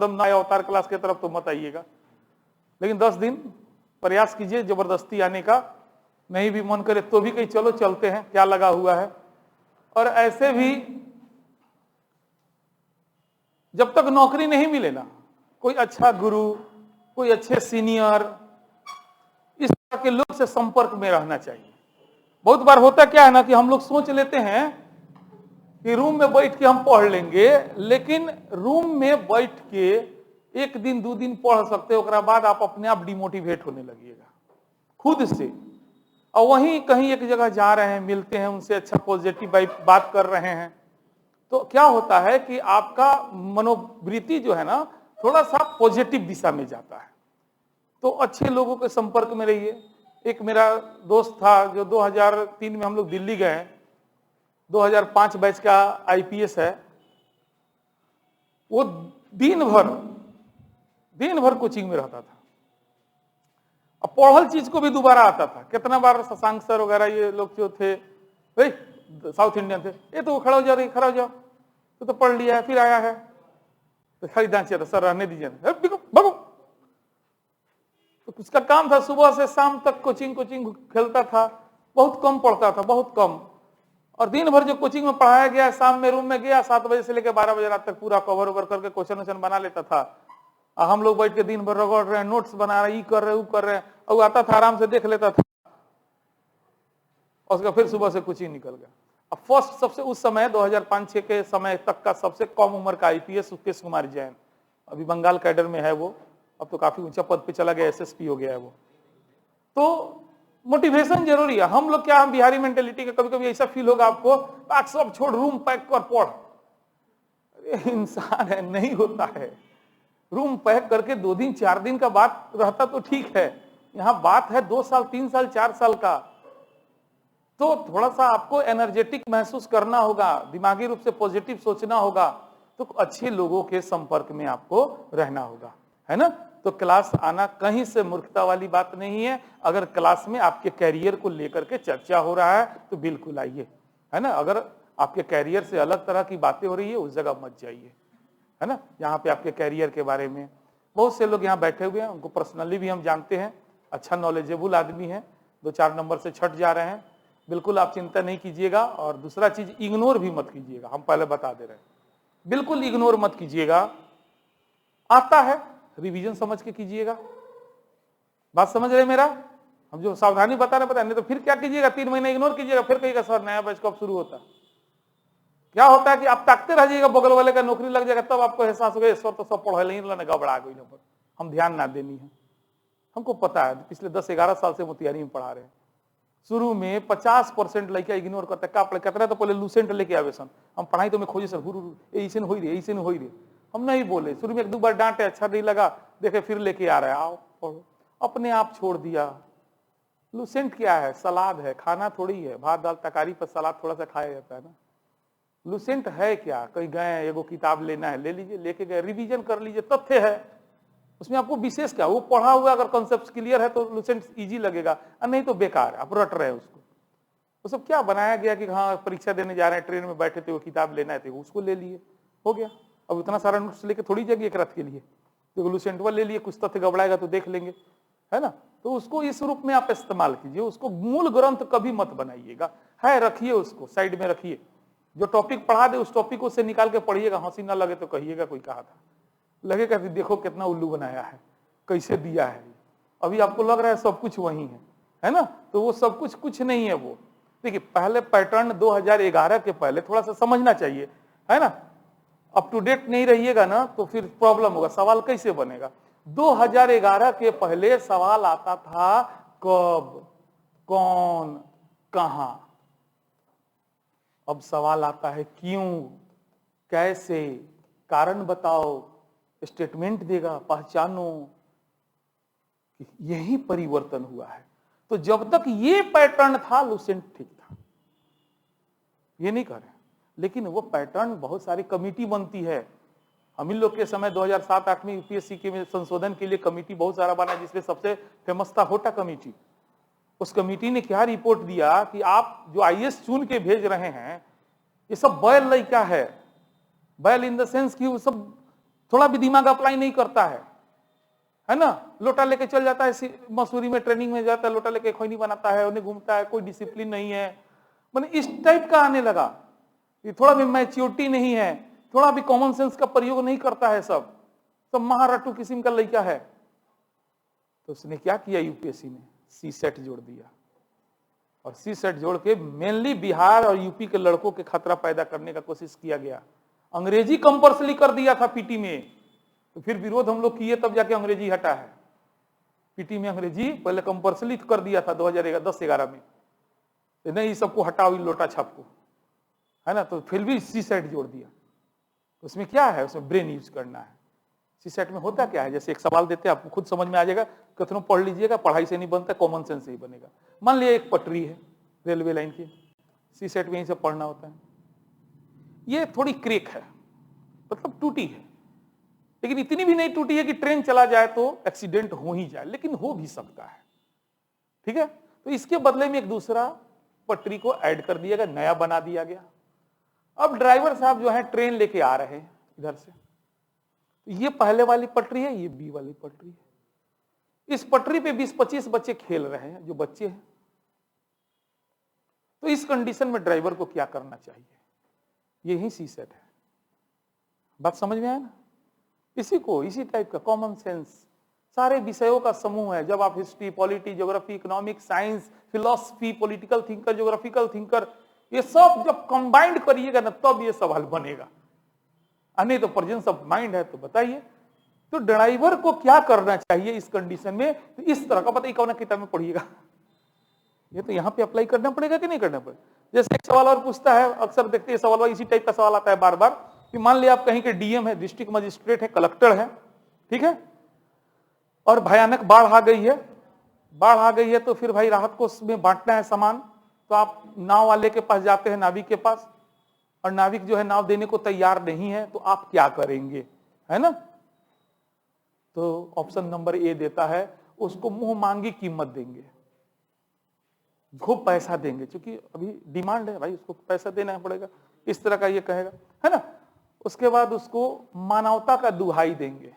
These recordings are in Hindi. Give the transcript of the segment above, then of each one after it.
एकदम नए अवतार क्लास की तरफ तो मत आइएगा, लेकिन 10 दिन प्रयास कीजिए जबरदस्ती आने का। नहीं भी मन करे तो भी कहीं चलो चलते हैं, क्या लगा हुआ है। और ऐसे भी जब तक नौकरी नहीं मिले ना, कोई अच्छा गुरु, कोई अच्छे सीनियर, इस तरह के लोग से संपर्क में रहना चाहिए। बहुत बार होता क्या है ना कि हम लोग सोच लेते हैं कि रूम में बैठ के हम पढ़ लेंगे, लेकिन रूम में बैठ के 1 दिन 2 दिन पढ़ सकते हो, उसके बाद आप अपने आप डिमोटिवेट होने लगिएगा खुद से। और वहीं कहीं एक जगह जा रहे हैं, मिलते हैं उनसे, अच्छा पॉजिटिव बात कर रहे हैं, तो क्या होता है कि आपका मनोवृत्ति जो है ना थोड़ा सा पॉजिटिव दिशा में जाता है। तो अच्छे लोगों के संपर्क में रहिए। एक मेरा दोस्त था जो 2003 में हम लोग दिल्ली गए, 2005 बैच का आईपीएस है, वो दिन भर कोचिंग में रहता था। अब पढ़ल चीज को भी दोबारा आता था। कितना बार शशांक सर वगैरह ये लोग जो थे, भाई साउथ इंडियन थे, ये तो खड़ा हो जाओ, खड़ा हो जाओ, तो पढ़ लिया है, फिर आया है तो खरीदना चाहिए था, सर रहने दीजिए, भगो। तो उसका काम था सुबह से शाम तक कोचिंग खेलता था, बहुत कम पढ़ता था, बहुत कम। और दिन भर जो कोचिंग में पढ़ाया गया, शाम में रूम में गया, 7 बजे से लेकर 12 बजे रात तक पूरा कवर ओवर करके क्वेश्चन बना लेता था। हम लोग बैठ के दिन भर रगड़ रहे हैं, नोट्स बना रहे, ये कर रहे, वो कर रहे हैं, और वो आता था आराम से देख लेता था, और उसका फिर सुबह से कोचिंग निकल गया। अब फर्स्ट सबसे उस समय 2005-06 के समय तक का सबसे कम उम्र का आईपीएस सुकेश कुमार जैन, अभी बंगाल कैडर में है वो, अब तो काफी ऊंचा पद पे चला गया, एसएसपी हो गया है वो। तो मोटिवेशन जरूरी है। हम लोग क्या, हम बिहारी मेंटेलिटी के, कभी कभी ऐसा फील होगा आपको, बात सब छोड़, रूम पैक कर पढ़। अरे इंसान है, नहीं होता है। रूम पैक करके 2 दिन 4 दिन का बात रहता तो ठीक है, यहाँ बात है 2 साल 3 साल 4 साल का। तो थोड़ा सा आपको एनर्जेटिक महसूस करना होगा, दिमागी रूप से पॉजिटिव सोचना होगा, तो अच्छे लोगों के संपर्क में आपको रहना होगा, है ना। तो क्लास आना कहीं से मूर्खता वाली बात नहीं है। अगर क्लास में आपके कैरियर को लेकर के चर्चा हो रहा है तो बिल्कुल आइए, है ना। अगर आपके कैरियर से अलग तरह की बातें हो रही है, उस जगह मत जाइए, है ना। यहाँ पे आपके कैरियर के बारे में बहुत से लोग यहाँ बैठे हुए हैं, उनको पर्सनली भी हम जानते हैं, अच्छा नॉलेजेबल आदमी है, 2-4 नंबर से छट जा रहे हैं। बिल्कुल आप चिंता नहीं कीजिएगा। और दूसरा चीज, इग्नोर भी मत कीजिएगा, हम पहले बता दे रहे हैं, बिल्कुल इग्नोर मत कीजिएगा। आता है रिवीजन समझ के कीजिएगा, बात समझ रहे मेरा। हम जो सावधानी बता रहे नहीं तो फिर क्या कीजिएगा, 3 महीने इग्नोर कीजिएगा, फिर कहिएगा सर नया बैच कब शुरू होता। क्या होता है कि आप ताकते रह जाइएगा, बगल वाले का नौकरी लग जाएगा, तब आपको एहसास होगा सर तो सब पढ़े नहीं, गड़बड़ा गई, हम ध्यान ना देनी है। हमको पता है, पिछले 10-11 साल से मोतिहारी में पढ़ा रहे हैं। शुरू में 50% लड़का इग्नोर करता है, का पढ़े कहते तो पहले लूसेंट लेके आवे सन, हम पढ़ाई तो में खोजे सर, गुरु ऐसे हो रही, हम नहीं बोले। शुरू में 1-2 बार डांटे, अच्छा नहीं लगा, देखे फिर लेके आ रहा है, आओ पढ़ो, अपने आप छोड़ दिया। लूसेंट क्या है, सलाद है, खाना थोड़ी है, भात दाल तरकारी पर सलाद थोड़ा सा खाया जाता है ना। लूसेंट है क्या, कहीं गए एगो किताब लेना है, ले लीजिए, लेके गए, रिवीजन कर लीजिए, तथ्य है उसमें, आपको विशेष क्या, वो पढ़ा हुआ अगर कॉन्सेप्ट क्लियर है तो लूसेंट इजी लगेगा, और नहीं तो बेकार है, आप रट रहे हैं उसको। वो सब क्या बनाया गया कि हाँ परीक्षा देने जा रहे हैं, ट्रेन में बैठे थे, वो किताब लेना है, उसको ले लिए, हो गया। अब इतना सारा नोट्स लेके थोड़ी जाएगी एक रात के लिए, तो लूसेंट ले लिए, कुछ तथ्य गबड़ाएगा तो देख लेंगे, है ना। तो उसको इस रूप में आप इस्तेमाल कीजिए, उसको मूल ग्रंथ कभी मत बनाइएगा, है रखिए, उसको साइड में रखिए। जो टॉपिक पढ़ा दे उस टॉपिक को से निकाल के पढ़िएगा, हंसी ना लगे तो कहिएगा कोई कहा था, लगेगा कि देखो कितना उल्लू बनाया है, कैसे दिया है। अभी आपको लग रहा है सब कुछ वही है ना, तो वो सब कुछ नहीं है। वो देखिए, पहले पैटर्न 2011 के पहले थोड़ा सा समझना चाहिए, है ना। अप टू डेट नहीं रहिएगा ना तो फिर प्रॉब्लम होगा, सवाल कैसे बनेगा। 2011 के पहले सवाल आता था कब, कौन, कहां। अब सवाल आता है क्यों, कैसे, कारण बताओ, स्टेटमेंट देगा, पहचानो। यही परिवर्तन हुआ है। तो जब तक ये पैटर्न था लूसेंट ठीक था, ये नहीं करें। लेकिन वो पैटर्न, बहुत सारी कमिटी बनती है। हम इन लोग के समय 2007-08 में यूपीएससी के संशोधन के लिए कमिटी बहुत सारा बना, जिसमें सबसे फेमस था होटा कमिटी। उस कमिटी ने क्या रिपोर्ट दिया कि आप जो आईएएस चुन के भेज रहे हैं, ये सब बैल लड़का है। बैल इन द सेंस कि वो सब थोड़ा भी दिमाग अप्लाई नहीं करता है ना, लोटा लेके चल जाता है, मसूरी में ट्रेनिंग में जाता है, लोटा लेके खैनी बनाता है, उन्हें घूमता है, कोई डिसिप्लिन नहीं है, मैंने इस टाइप का आने लगा। ये थोड़ा भी मैच्योरिटी नहीं है, थोड़ा भी कॉमन सेंस का प्रयोग नहीं करता है, सब महाराटू किस्म का लड़का है। तो उसने क्या किया, यूपीएससी ने सी सेट जोड़ दिया, और सी सेट जोड़ के मेनली बिहार और यूपी के लड़कों के खतरा पैदा करने का कोशिश किया गया। अंग्रेजी कंपल्सरी कर दिया था पीटी में, तो फिर विरोध हम लोग किए, तब जाके अंग्रेजी हटा है। पीटी में अंग्रेजी पहले कंपल्सरी कर दिया था 2010-11 में, तो नहीं सबको हटाओ लोटा छाप को, है ना, तो फिर भी सी सेट जोड़ दिया। तो उसमें क्या है, उसमें ब्रेन यूज करना है। सी सेट में होता क्या है, जैसे एक सवाल देते हैं, आपको खुद समझ में आ जाएगा, कथनों पढ़ लीजिएगा, पढ़ाई से नहीं बनता, कॉमन सेंस से ही बनेगा। मान लिया एक पटरी है रेलवे लाइन की, सी सेट में यहीं से पढ़ना होता है, ये थोड़ी क्रेक है, मतलब टूटी है, लेकिन इतनी भी नहीं टूटी है कि ट्रेन चला जाए तो एक्सीडेंट हो ही जाए, लेकिन हो भी सकता है, ठीक है। तो इसके बदले में एक दूसरा पटरी को ऐड कर दिया गया, नया बना दिया गया। अब ड्राइवर साहब जो है ट्रेन लेके आ रहे हैं इधर से, ये पहले वाली पटरी है, ये बी वाली पटरी है। इस पटरी पे 20-25 बच्चे खेल रहे हैं, जो बच्चे हैं। तो इस कंडीशन में ड्राइवर को क्या करना चाहिए, यही सी सेट है। बात समझ में आया ना? इसी टाइप का कॉमन सेंस, सारे विषयों का समूह है। जब आप history, polity, geography, economics, science, philosophy, political thinker, geographical thinker, ये सब जब कंबाइंड करिएगा ना, तब ये सवाल बनेगा। नहीं तो प्रेजेंस ऑफ माइंड है तो बताइए। तो ड्राइवर को क्या करना चाहिए इस कंडीशन में, तो इस तरह का, पता ही कौन किताब में पढ़िएगा, ये तो यहाँ पे अप्लाई करना पड़ेगा कि नहीं करना पड़ेगा। जैसे एक सवाल और पूछता है, अक्सर देखते हैं सवाल, इसी टाइप का सवाल आता है बार बार, कि मान लिया आप कहीं के डीएम है, डिस्ट्रिक्ट मजिस्ट्रेट है, कलेक्टर है, ठीक है, और भयानक बाढ़ आ गई है, तो फिर भाई राहत को उसमें बांटना है सामान, तो आप नाव वाले के पास जाते हैं, नाविक के पास, और नाविक जो है नाव देने को तैयार नहीं है, तो आप क्या करेंगे, है ना। तो ऑप्शन नंबर ए देता है, उसको मुंह मांगी कीमत देंगे, खूब पैसा देंगे, क्योंकि अभी डिमांड है भाई, उसको पैसा देना पड़ेगा, इस तरह का ये कहेगा, है ना। उसके बाद उसको मानवता का दुहाई देंगे।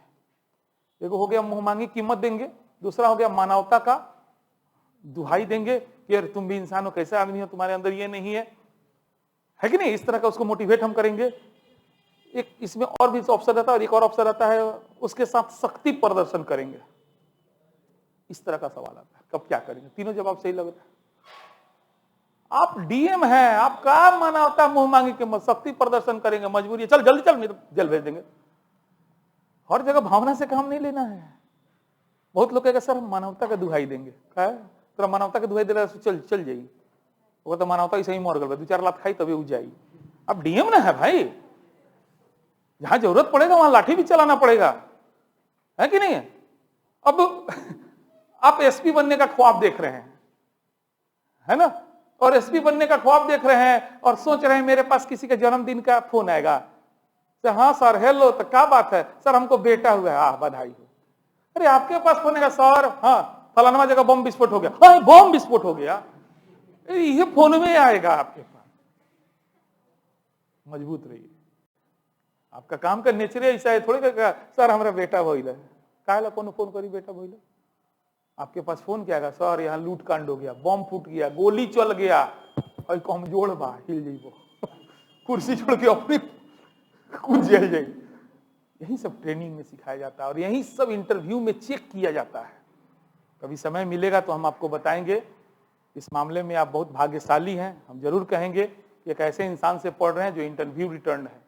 एक हो गया मुंह मांगी कीमत देंगे, दूसरा हो गया मानवता का दुहाई देंगे कि यार तुम भी इंसान हो, कैसे आदमी हो, तुम्हारे अंदर ये नहीं है कि नहीं। इस तरह का उसको मोटिवेट हम करेंगे। एक इसमें और भी ऑप्शन रहता है, और एक और ऑप्शन रहता है, उसके साथ शक्ति प्रदर्शन करेंगे। इस तरह का सवाल आता है, कब क्या करेंगे। तीनों जवाब सही लग रहा है। आप डीएम हैं, आप क्या मानवता मुंह मांगी कीमत, शक्ति प्रदर्शन करेंगे, मजबूरी, चल जल्दी चल, नहीं तो जेल भेज देंगे। हर जगह भावना से काम नहीं लेना है। बहुत लोग कहेगा सर हम मानवता का दुहाई देंगे, क्या है तेरा मानवता का दुहाई दे रहा है, चल जाइए, वो तो मानवता ऐसे ही मर गल, 2-4 लाख खाई तभी उग जाएगी। अब डीएम ना है भाई, जहां जरूरत पड़ेगा वहां लाठी भी चलाना पड़ेगा, है कि नहीं है। अब आप एसपी बनने का ख्वाब देख रहे हैं, है ना, और एसपी बनने का ख्वाब देख रहे हैं और सोच रहे हैं मेरे पास किसी के जन्मदिन का फोन आएगा, तो हाँ सर हेलो, तो क्या बात है सर, हमको बेटा हुआ है, बधाई हो। अरे आपके पास फोन आएगा सर, हाँ फलाना जगह बम विस्फोट हो गया, हाँ बम विस्फोट हो गया, ये फोन में आएगा आपके पास। मजबूत रहिए, आपका काम का नेचर ऐसा है, थोड़ी का सर हमारा बेटा भइल है, काहे कौन फोन करी बेटा भइल, आपके पास फोन क्या आएगा, सर यहाँ लूट कांड हो गया, बम फूट गया, गोली चल गया, और कमजोर बा, हिल जाइबो, कुर्सी छोड़ के अपनी कूद जाइए। यही सब ट्रेनिंग में सिखाया जाता है, और यही सब इंटरव्यू में चेक किया जाता है। कभी समय मिलेगा तो हम आपको बताएंगे। इस मामले में आप बहुत भाग्यशाली हैं, हम जरूर कहेंगे कि एक ऐसे इंसान से पढ़ रहे हैं जो इंटरव्यू रिटर्न है।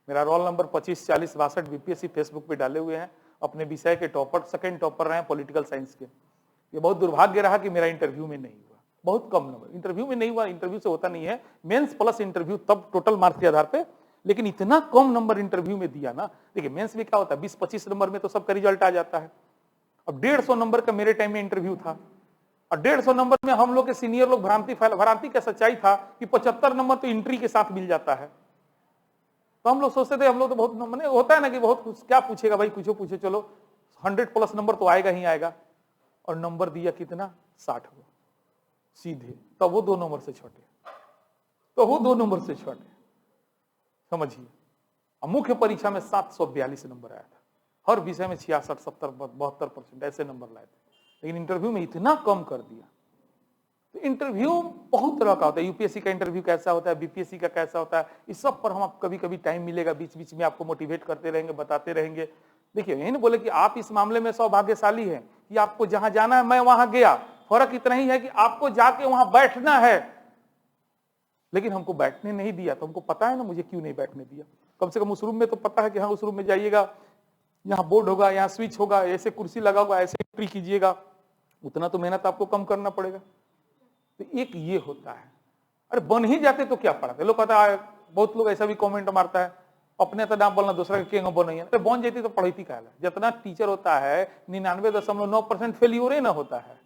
मेरा रोल नंबर 254062 बीपीएससी फेसबुक पे डाले हुए हैं। अपने विषय के टॉपर, सेकंड टॉपर रहे हैं पॉलिटिकल साइंस के। ये बहुत दुर्भाग्य रहा कि मेरा इंटरव्यू में नहीं हुआ, बहुत कम नंबर इंटरव्यू में नहीं हुआ। इंटरव्यू से होता नहीं है, मेंस प्लस इंटरव्यू, तब टोटल मार्क्स के आधार पे, लेकिन इतना कम नंबर इंटरव्यू में दिया ना। देखिए मेंस में क्या होता है, 20-25 नंबर में तो सबका रिजल्ट आ जाता है। अब 150 नंबर का मेरे टाइम में इंटरव्यू था, और 150 नंबर में हम लोग के सीनियर लोग भ्रांति का सच्चाई था कि 75 नंबर तो एंट्री के साथ मिल जाता है। तो हम लोग सोचते थे, हम लोग तो बहुत मैंने होता है ना कि बहुत क्या पूछेगा भाई, कुछ पूछे, चलो 100 प्लस नंबर तो आएगा ही आएगा। और नंबर दिया कितना, 60 को सीधे, तो वो 2 नंबर से छोटे, समझिए। और मुख्य परीक्षा में 742 नंबर आया था, हर विषय में 66, 70, 72% ऐसे नंबर लाए थे, लेकिन इंटरव्यू में इतना कम कर दिया। तो इंटरव्यू बहुत तरह का होता है, यूपीएससी का इंटरव्यू कैसा होता है, बीपीएससी का कैसा होता है, इस सब पर हम कभी कभी टाइम मिलेगा बीच बीच में आपको मोटिवेट करते रहेंगे, बताते रहेंगे। देखिए यही नहीं बोले कि आप इस मामले में सौभाग्यशाली हैं कि आपको जहां जाना है मैं वहां गया, फर्क इतना ही है कि आपको जाके वहां बैठना है, लेकिन हमको बैठने नहीं दिया। तो हमको पता है ना मुझे क्यों नहीं बैठने दिया, कम से कम उस रूम में तो पता है कि हाँ उस रूम में जाइएगा, यहाँ बोर्ड होगा, यहाँ स्विच होगा, ऐसे कुर्सी लगा होगा, ऐसे एंट्री कीजिएगा, उतना तो मेहनत आपको कम करना पड़ेगा। तो एक ये होता है। अरे बन ही जाते तो क्या पढ़ाते, लोग कहता है, बहुत लोग ऐसा भी कमेंट मारता है, अपने तो नाम बोलना दूसरा के बन अरे बन जाती तो पढ़ती का जितना टीचर होता है 99.9% फेल्यूर ना होता है।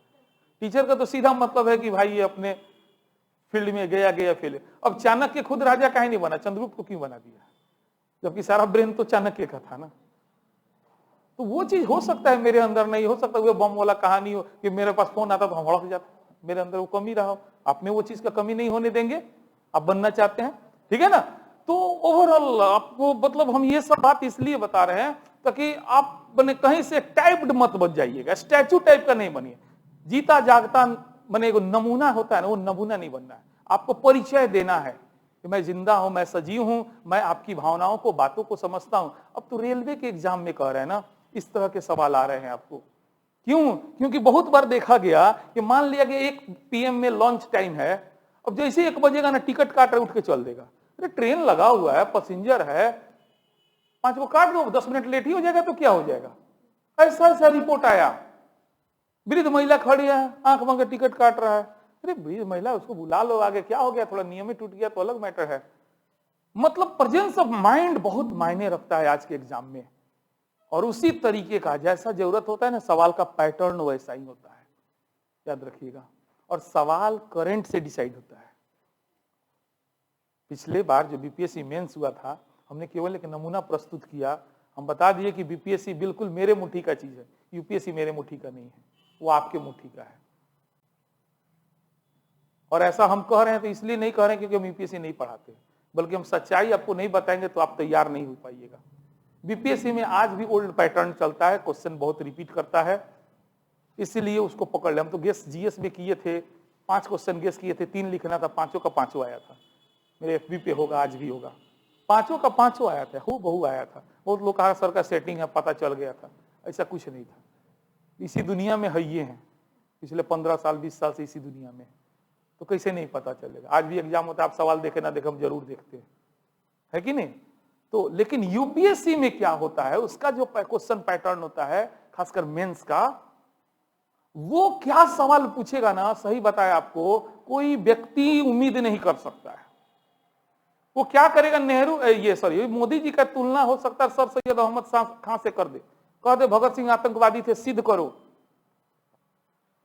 टीचर का तो सीधा मतलब है कि भाई ये अपने फील्ड में गया फेल। अब चाणक्य खुद राजा काहे नहीं बना, चंद्रगुप्त को क्यों बना दिया, जबकि सारा ब्रेन तो चाणक्य का था ना। तो वो चीज हो सकता है मेरे अंदर नहीं हो सकता, वो बम वाला कहानी हो कि मेरे पास फोन आता तो हम हड़क जाते, मेरे अंदर वो कमी रहा हो। आप में वो चीज का कमी नहीं होने देंगे, आप बनना चाहते हैं, ठीक है ना। तो ओवरऑल आपको मतलब हम ये सब बात इसलिए बता रहे हैं ताकि आप बने कहीं से टाइप्ड मत बन जाइएगा, स्टैचू टाइप का नहीं बनिए। जीता जागता बने एगो नमूना होता है ना, वो नमूना नहीं बनना है। आपको परिचय देना है कि मैं जिंदा हूं, मैं सजीव हूं, मैं आपकी भावनाओं को, बातों को समझता हूं। अब तो रेलवे के एग्जाम में कह रहे हैं ना, इस तरह के सवाल आ रहे हैं आपको। क्यों? क्योंकि बहुत बार देखा गया कि मान लिया कि 1 PM में लॉन्च टाइम है, अब जैसे 1 बजेगा ना टिकट काट रहे उठ के चल देगा। अरे ट्रेन लगा हुआ है, पैसेंजर है, 5 को काट दो, 10 मिनट लेट ही हो जाएगा तो क्या हो जाएगा। ऐसा ऐसा रिपोर्ट आया, वृद्ध महिला खड़ी है, आंख मांगे टिकट काट रहा है। अरे वृद्ध महिला, उसको बुला लो आगे, क्या हो गया, थोड़ा नियम ही टूट गया तो अलग मैटर है। मतलब प्रेजेंस ऑफ माइंड बहुत मायने रखता है आज के एग्जाम में, और उसी तरीके का जैसा जरूरत होता है ना सवाल का पैटर्न वैसा ही होता है, याद रखिएगा। और सवाल करंट से डिसाइड होता है। पिछले बार जो बीपीएससी मेंस हुआ था, हमने केवल एक नमूना प्रस्तुत किया, हम बता दिए कि बीपीएससी बिल्कुल मेरे मुट्ठी का चीज है, यूपीएससी मेरे मुट्ठी का नहीं है, वो आपके मुट्ठी का है। और ऐसा हम कह रहे हैं तो इसलिए नहीं कह रहे हैं क्योंकि हम यूपीएससी नहीं पढ़ाते, बल्कि हम सच्चाई आपको नहीं बताएंगे तो आप तैयार नहीं हो पाइएगा। बीपीएससी में आज भी ओल्ड पैटर्न चलता है, क्वेश्चन बहुत रिपीट करता है, इसीलिए उसको पकड़ ले। हम तो गेस जीएस में किए थे, 5 क्वेश्चन गेस किए थे, 3 लिखना था, 5 का 5 आया था। मेरे एफबी पे होगा, आज भी होगा, 5 का 5 आया था, बहु आया था। बहुत लोग कहा सर का सेटिंग है, पता चल गया था, ऐसा कुछ नहीं था। इसी दुनिया में है ये हैं, पिछले 15 साल 20 साल से इसी दुनिया में, तो कैसे नहीं पता चलेगा। आज भी एग्जाम होता है, आप सवाल देखे ना देखे हम जरूर देखते हैं, है कि नहीं। तो लेकिन यूपीएससी में क्या होता है, उसका जो क्वेश्चन पैटर्न होता है खासकर मेंस का, वो क्या सवाल पूछेगा ना, सही बताया आपको, कोई व्यक्ति उम्मीद नहीं कर सकता है। वो क्या करेगा, मोदी जी का तुलना हो सकता है सर सैयद अहमद खान से कर दे, कह दे भगत सिंह आतंकवादी थे, सिद्ध करो।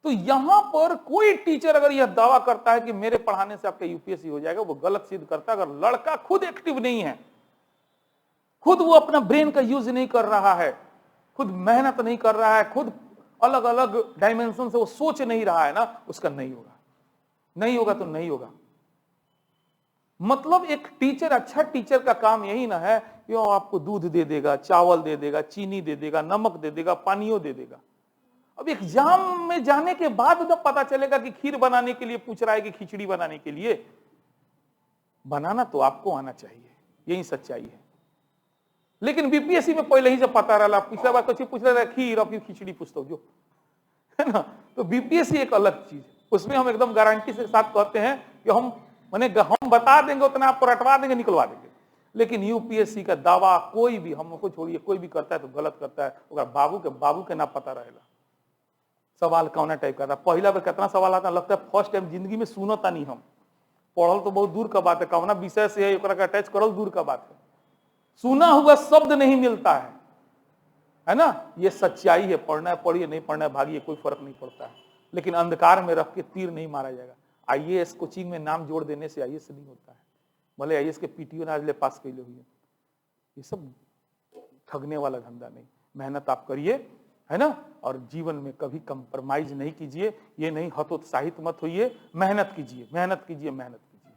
तो यहां पर कोई टीचर अगर यह दावा करता है कि मेरे पढ़ाने से आपका यूपीएससी हो जाएगा, वो गलत सिद्ध करता है। अगर लड़का खुद एक्टिव नहीं है, खुद वो अपना ब्रेन का यूज नहीं कर रहा है, खुद मेहनत नहीं कर रहा है, खुद अलग अलग डायमेंशन से वो सोच नहीं रहा है ना, उसका नहीं होगा। नहीं होगा तो नहीं होगा। मतलब एक टीचर, अच्छा टीचर का काम यही ना है कि वो आपको दूध दे देगा, चावल दे देगा, चीनी दे देगा, नमक दे देगा, पानियों दे देगा। अब एग्जाम में जाने के बाद जब पता चलेगा कि खीर बनाने के लिए पूछ रहा है कि खिचड़ी बनाने के लिए, बनाना तो आपको आना चाहिए, यही सच्चाई है। लेकिन बीपीएससी में पहले ही जब पता रहा, पिछला बार कुछ पूछ रहा है खीर, अब खिचड़ी पूछता हूं जो, है ना। तो बीपीएससी एक अलग चीज है, उसमें हम एकदम गारंटी से साथ कहते हैं कि हम बता देंगे उतना, आपको रटवा देंगे, निकलवा देंगे। लेकिन यूपीएससी का दावा कोई भी, हमको छोड़िए, कोई भी करता है तो गलत करता है। बाबू के ना पता रहेगा सवाल कौन टाइप का था, पहला बार कितना सवाल आता, लगता है फर्स्ट टाइम जिंदगी में सुनता नहीं। हम पढ़ल तो बहुत दूर का बात है, कौना विषय से है अटैच करल दूर का बात है, सुना हुआ शब्द नहीं मिलता है ना। ये सच्चाई है, पढ़ना है पढ़िए, नहीं पढ़ना है भागिए, कोई फर्क नहीं पड़ता है। लेकिन अंधकार में रख के तीर नहीं मारा जाएगा। आईएएस कोचिंग में नाम जोड़ देने से आईएएस नहीं होता है, भले आईएएस के पीटीओ ने आज ले पास कैले हुए, ये सब ठगने वाला धंधा नहीं। मेहनत आप करिए, है ना, और जीवन में कभी कंप्रोमाइज नहीं कीजिए। ये नहीं हतोत्साहित मत होइए, मेहनत कीजिए, मेहनत कीजिए, मेहनत कीजिए,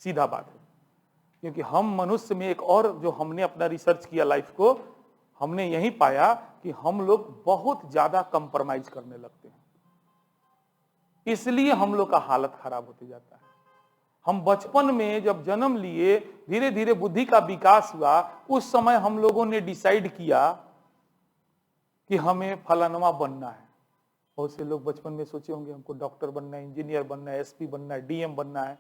सीधा बात है। क्योंकि हम मनुष्य में एक और जो हमने अपना रिसर्च किया लाइफ को, हमने यही पाया कि हम लोग बहुत ज्यादा कंप्रोमाइज करने लगते हैं, इसलिए हम लोग का हालत खराब होते जाता है। हम बचपन में जब जन्म लिए, धीरे धीरे बुद्धि का विकास हुआ, उस समय हम लोगों ने डिसाइड किया कि हमें फलानमा बनना है। बहुत से लोग बचपन में सोचे होंगे हमको डॉक्टर बनना है, इंजीनियर बनना है, एसपी बनना है, डीएम बनना है।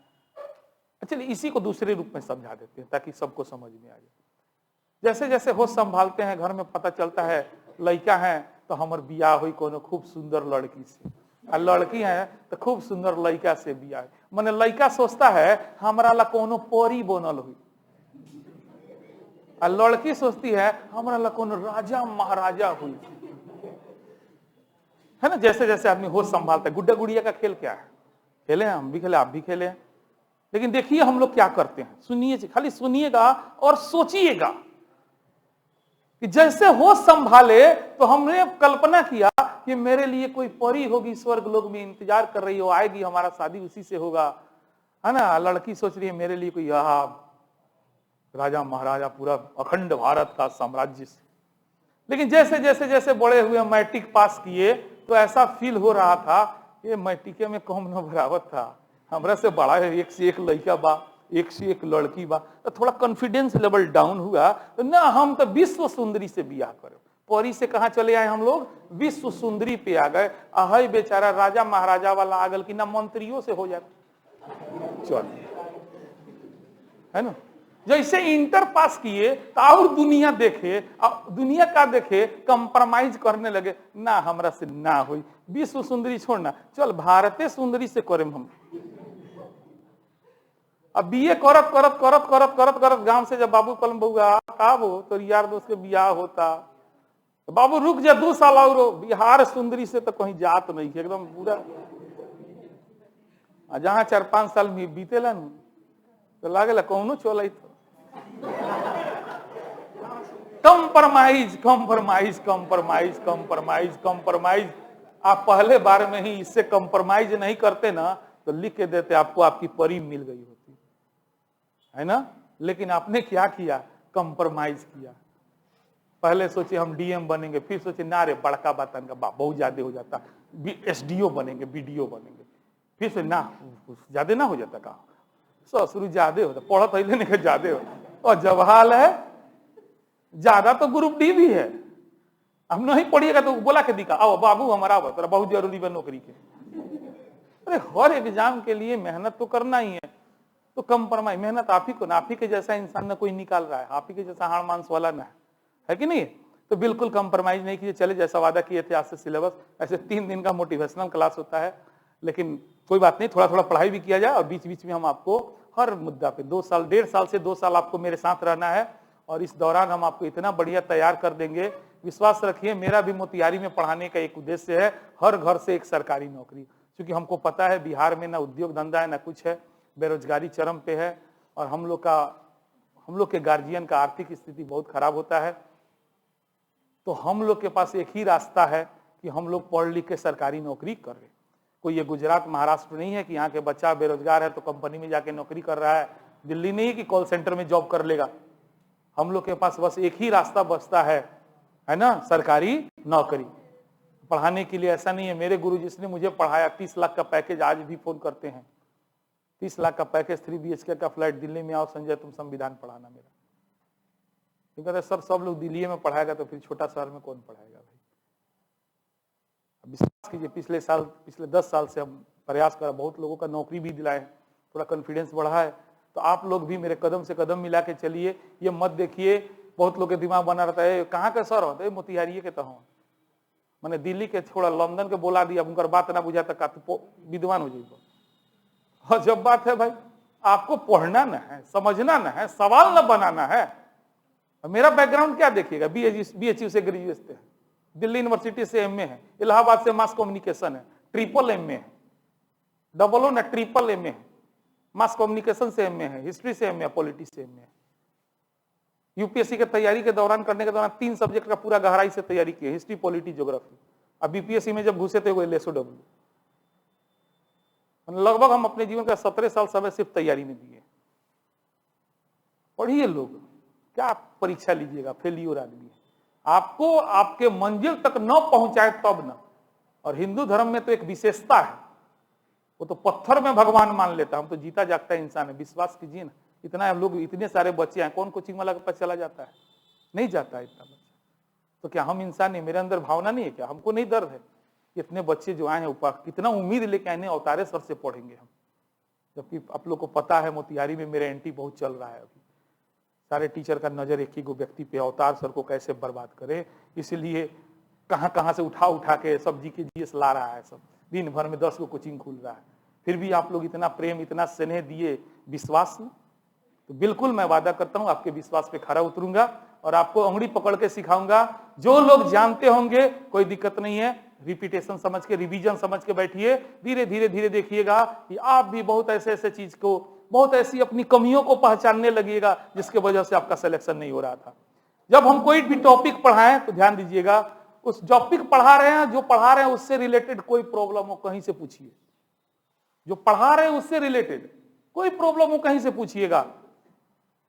चलिए इसी को दूसरे रूप में समझा देते हैं ताकि सबको समझ में आ जाए। जैसे जैसे होश संभालते हैं, घर में पता चलता है लड़का है तो हमार बियाह हुई कोनो खूब सुंदर लड़की से, और लड़की है तो खूब सुंदर लड़का से बियाह। माने लड़का सोचता है हमारा ला कोनो परी बनल हुई, और लड़की सोचती है हमारा ला कोनो राजा महाराजा हुई, है ना। जैसे जैसे आदमी होश संभालता है। गुड्डा गुड़िया का खेल क्या है, खेले हैं, हम भी खेले, आप भी खेले हैं। लेकिन देखिए हम लोग क्या करते हैं, सुनिए, खाली सुनिएगा और सोचिएगा कि जैसे होश संभाले तो हमने कल्पना किया कि मेरे लिए कोई परी होगी, स्वर्ग लोक में इंतजार कर रही हो, आएगी, हमारा शादी उसी से होगा, है ना। लड़की सोच रही है मेरे लिए कोई राजा महाराजा, पूरा अखंड भारत का साम्राज्य से। लेकिन जैसे जैसे जैसे बड़े हुए, मैट्रिक पास किए, तो ऐसा फील हो रहा था ये मैट्रिक में कम न बराबर था, हमरा से बड़ा है, एक से एक लड़का बा, एक से एक लड़की बा। तो थोड़ा कॉन्फिडेंस लेवल डाउन हुआ, तो ना हम तो विश्व सुंदरी से बियाह करो। परी से कहां चले आए हम लोग, विश्व सुंदरी पे आ गए। आहै बेचारा राजा महाराजा वाला आगल कि ना मंत्रियों से हो जाए, चल, है ना। जैसे इंटर पास किए तो और दुनिया देखे, दुनिया का देखे, कंप्रोमाइज करने लगे, ना हमरा से ना हुई, विश्व सुंदरी छोड़ना, चल भारतीय सुंदरी से करें हम। अब बीए करत करत करत करत करत करत गांव से जब बाबू कलम बउआ का हो तो यार दोस्त के बियाह होता, तो बाबू रुक जा 2 साल और, बिहार सुंदरी से तो कहीं जात नहीं है, एकदम पूरा। जहां 4-5 साल में बीतेला न तो लागेला कौनो चल। Compromise compromise compromise compromise compromise. आप पहले बार में ही इससे कंप्रोमाइज नहीं करते ना तो लिख के देते आपको आपकी परी मिल गई होती, है ना। लेकिन आपने क्या किया, कंप्रोमाइज किया। पहले सोचे हम डीएम बनेंगे, फिर सोचे ना रे बड़का बातन का बहुत ज्यादा हो जाता, एसडीओ बनेंगे, बीडीओ बनेंगे, फिर से ना ज्यादा ना हो जाता, कहा ससुर ज्यादा होता, पढ़त पहले नहीं ज्यादा हो। और जब हाल है ज्यादा तो ग्रुप डी भी है, हम नहीं पढ़िएगा तो बोला के दिखा, आओ बाबू हमारा तेरा बहुत जरूरी बा नौकरी के। अरे हर एग्जाम के लिए मेहनत तो करना ही है, तो कंप्रोमाइज मेहनत आप ही को ना, आप ही के जैसा इंसान ना कोई निकाल रहा है, आप ही के जैसा हाड़ मांस वाला ना है कि नहीं। तो बिल्कुल कंप्रोमाइज नहीं कीजिए। चले जैसा वादा किए थे आज से सिलेबस, ऐसे 3 दिन का मोटिवेशनल क्लास होता है, लेकिन कोई बात नहीं, थोड़ा थोड़ा पढ़ाई भी किया जाए और बीच बीच में हम आपको हर मुद्दा पे 2 साल 1.5 साल से 2 साल आपको मेरे साथ रहना है, और इस दौरान हम आपको इतना बढ़िया तैयार कर देंगे। विश्वास रखिए, मेरा भी मोतिहारी में पढ़ाने का एक उद्देश्य है, हर घर से एक सरकारी नौकरी, क्योंकि हमको पता है बिहार में ना उद्योग धंधा है ना कुछ है, बेरोजगारी चरम पे है, और हम लोग के गार्जियन का आर्थिक स्थिति बहुत खराब होता है। तो हम लोग के पास एक ही रास्ता है कि हम लोग पढ़ लिख के सरकारी नौकरी कर रहे। कोई ये गुजरात महाराष्ट्र नहीं है कि यहाँ के बच्चा बेरोजगार है तो कंपनी में जाके नौकरी कर रहा है, दिल्ली नहीं कि कॉल सेंटर में जॉब कर लेगा। हम लोग के पास बस एक ही रास्ता बचता है ना, सरकारी नौकरी पढ़ाने के लिए। ऐसा नहीं है, मेरे गुरु जिसने मुझे पढ़ाया 30 लाख का पैकेज आज भी फोन करते हैं, 30 लाख का पैकेज, 3 BHK का फ्लैट, दिल्ली में आओ संजय तुम संविधान पढ़ाना मेरा। कहते सर सब लोग दिल्ली में पढ़ाएगा तो फिर छोटा शहर में कौन पढ़ाएगा भाई। विश्वास कीजिए, पिछले 10 साल से हम प्रयास कर, बहुत लोगों का नौकरी भी दिलाए, थोड़ा कॉन्फिडेंस बढ़ा है। तो आप लोग भी मेरे कदम से कदम मिला के चलिए। ये मत देखिए बहुत लोग के दिमाग बना रहता है कहाँ के सर होते मोतिहारी के, तो मैंने दिल्ली के छोड़ा लंदन के बोला दिया, उनका बात ना बुझा तक तो विद्वान हो जाएगा। और जब बात है भाई आपको पढ़ना ना है, समझना ना है, सवाल ना बनाना है। मेरा बैकग्राउंड क्या देखिएगा, BHU से ग्रेजुएट है, दिल्ली यूनिवर्सिटी से MA है, इलाहाबाद से मास कम्युनिकेशन है, ट्रिपल MA है, डबल हो ना ट्रिपल MA है, मास कम्युनिकेशन से MA है, हिस्ट्री से MA, पॉलिटिक्स से MA है। यूपीएससी की तैयारी के दौरान करने के दौरान 3 सब्जेक्ट का पूरा गहराई से तैयारी की, हिस्ट्री, पॉलिटी, ज्योग्राफी। अब BPSC में जब घुसे थे वो LSOW। लगभग हम अपने जीवन का 17 साल समय सिर्फ तैयारी में दिए। पढ़िए लोग, क्या परीक्षा लीजिएगा, फेलियर आदमी है। आपको आपके मंजिल तक न पहुंचाए तब न। और हिंदू धर्म में तो एक विशेषता है, वो तो पत्थर में भगवान मान लेता है। हम तो जीता जागता इंसान है, विश्वास कीजिए ना। इतना लोग, इतने सारे बच्चे हैं, कौन कोचिंग वाला के पास चला जाता है? नहीं जाता है इतना बच्चा। तो क्या हम इंसान नहीं? मेरे अंदर भावना नहीं है क्या? हमको नहीं दर्द है? इतने बच्चे जो आए हैं ऊपर, कितना उम्मीद लेके आए, अवतारे सर से पढ़ेंगे हम, जबकि आप लोग को पता है मोतिहारी में मेरे एंटी बहुत चल रहा है अभी। सारे टीचर का नजर एक ही गो व्यक्ति पे, अवतार सर को कैसे बर्बाद करे, इसलिए कहां कहां से उठा उठा के सब्जी के जीएस ला रहा है। सब दिन भर में 10 गो कोचिंग खुल रहा है, फिर भी आप लोग इतना प्रेम, इतना स्नेह दिए, विश्वास में। तो बिल्कुल मैं वादा करता हूं आपके विश्वास पे खरा उतरूंगा और आपको अंगुली पकड़ के सिखाऊंगा। जो लोग जानते होंगे कोई दिक्कत नहीं है, रिपीटेशन समझ के, रिवीजन समझ के बैठिए, धीरे धीरे धीरे देखिएगा कि आप भी बहुत ऐसे ऐसे चीज को, बहुत ऐसी अपनी कमियों को पहचानने लगिएगा जिसके वजह से आपका सिलेक्शन नहीं हो रहा था। जब हम कोई भी टॉपिक पढ़ाएं तो ध्यान दीजिएगा, उस टॉपिक पढ़ा रहे हैं, जो पढ़ा रहे हैं उससे रिलेटेड कोई प्रॉब्लम हो कहीं से पूछिए। जो पढ़ा रहे हैं उससे रिलेटेड कोई प्रॉब्लम हो कहीं से पूछिएगा।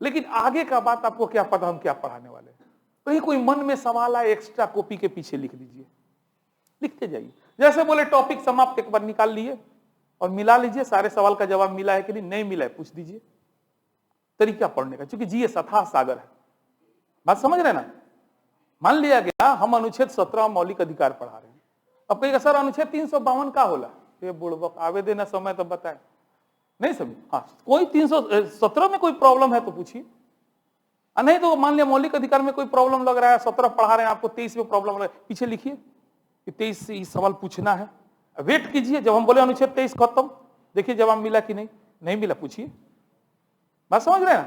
लेकिन आगे का बात आपको क्या पता हम क्या पढ़ाने वाले हैं? कहीं कोई मन में सवाल आए, एक्स्ट्रा कॉपी के पीछे लिख दीजिए, लिखते जाइए। जैसे बोले टॉपिक समाप्त, एक बार निकाल लिए और मिला लीजिए, सारे सवाल का जवाब मिला है कि नहीं मिला है पूछ दीजिए। तरीका पढ़ने का, क्योंकि जीएस अथाह सागर है। बात समझ रहे ना? मान लिया गया हम अनुच्छेद 17 मौलिक अधिकार पढ़ा रहे हैं, अब कहेगा सर अनुच्छेद 352 का होला, ये बुड़बक आवेदन समय तो बताए नहीं समझ। हाँ, कोई 317 में कोई प्रॉब्लम है तो पूछिए, नहीं तो मान लिया मौलिक अधिकार में कोई प्रॉब्लम लग रहा है, 17 पढ़ा रहे हैं, आपको 23 में प्रॉब्लम लग रहा है, पीछे लिखिए कि 23 से सवाल पूछना है। वेट कीजिए, जब हम बोले अनुच्छेद 23 खत्म, देखिए जवाब मिला कि नहीं मिला, पूछिए। बात समझ रहे हैं?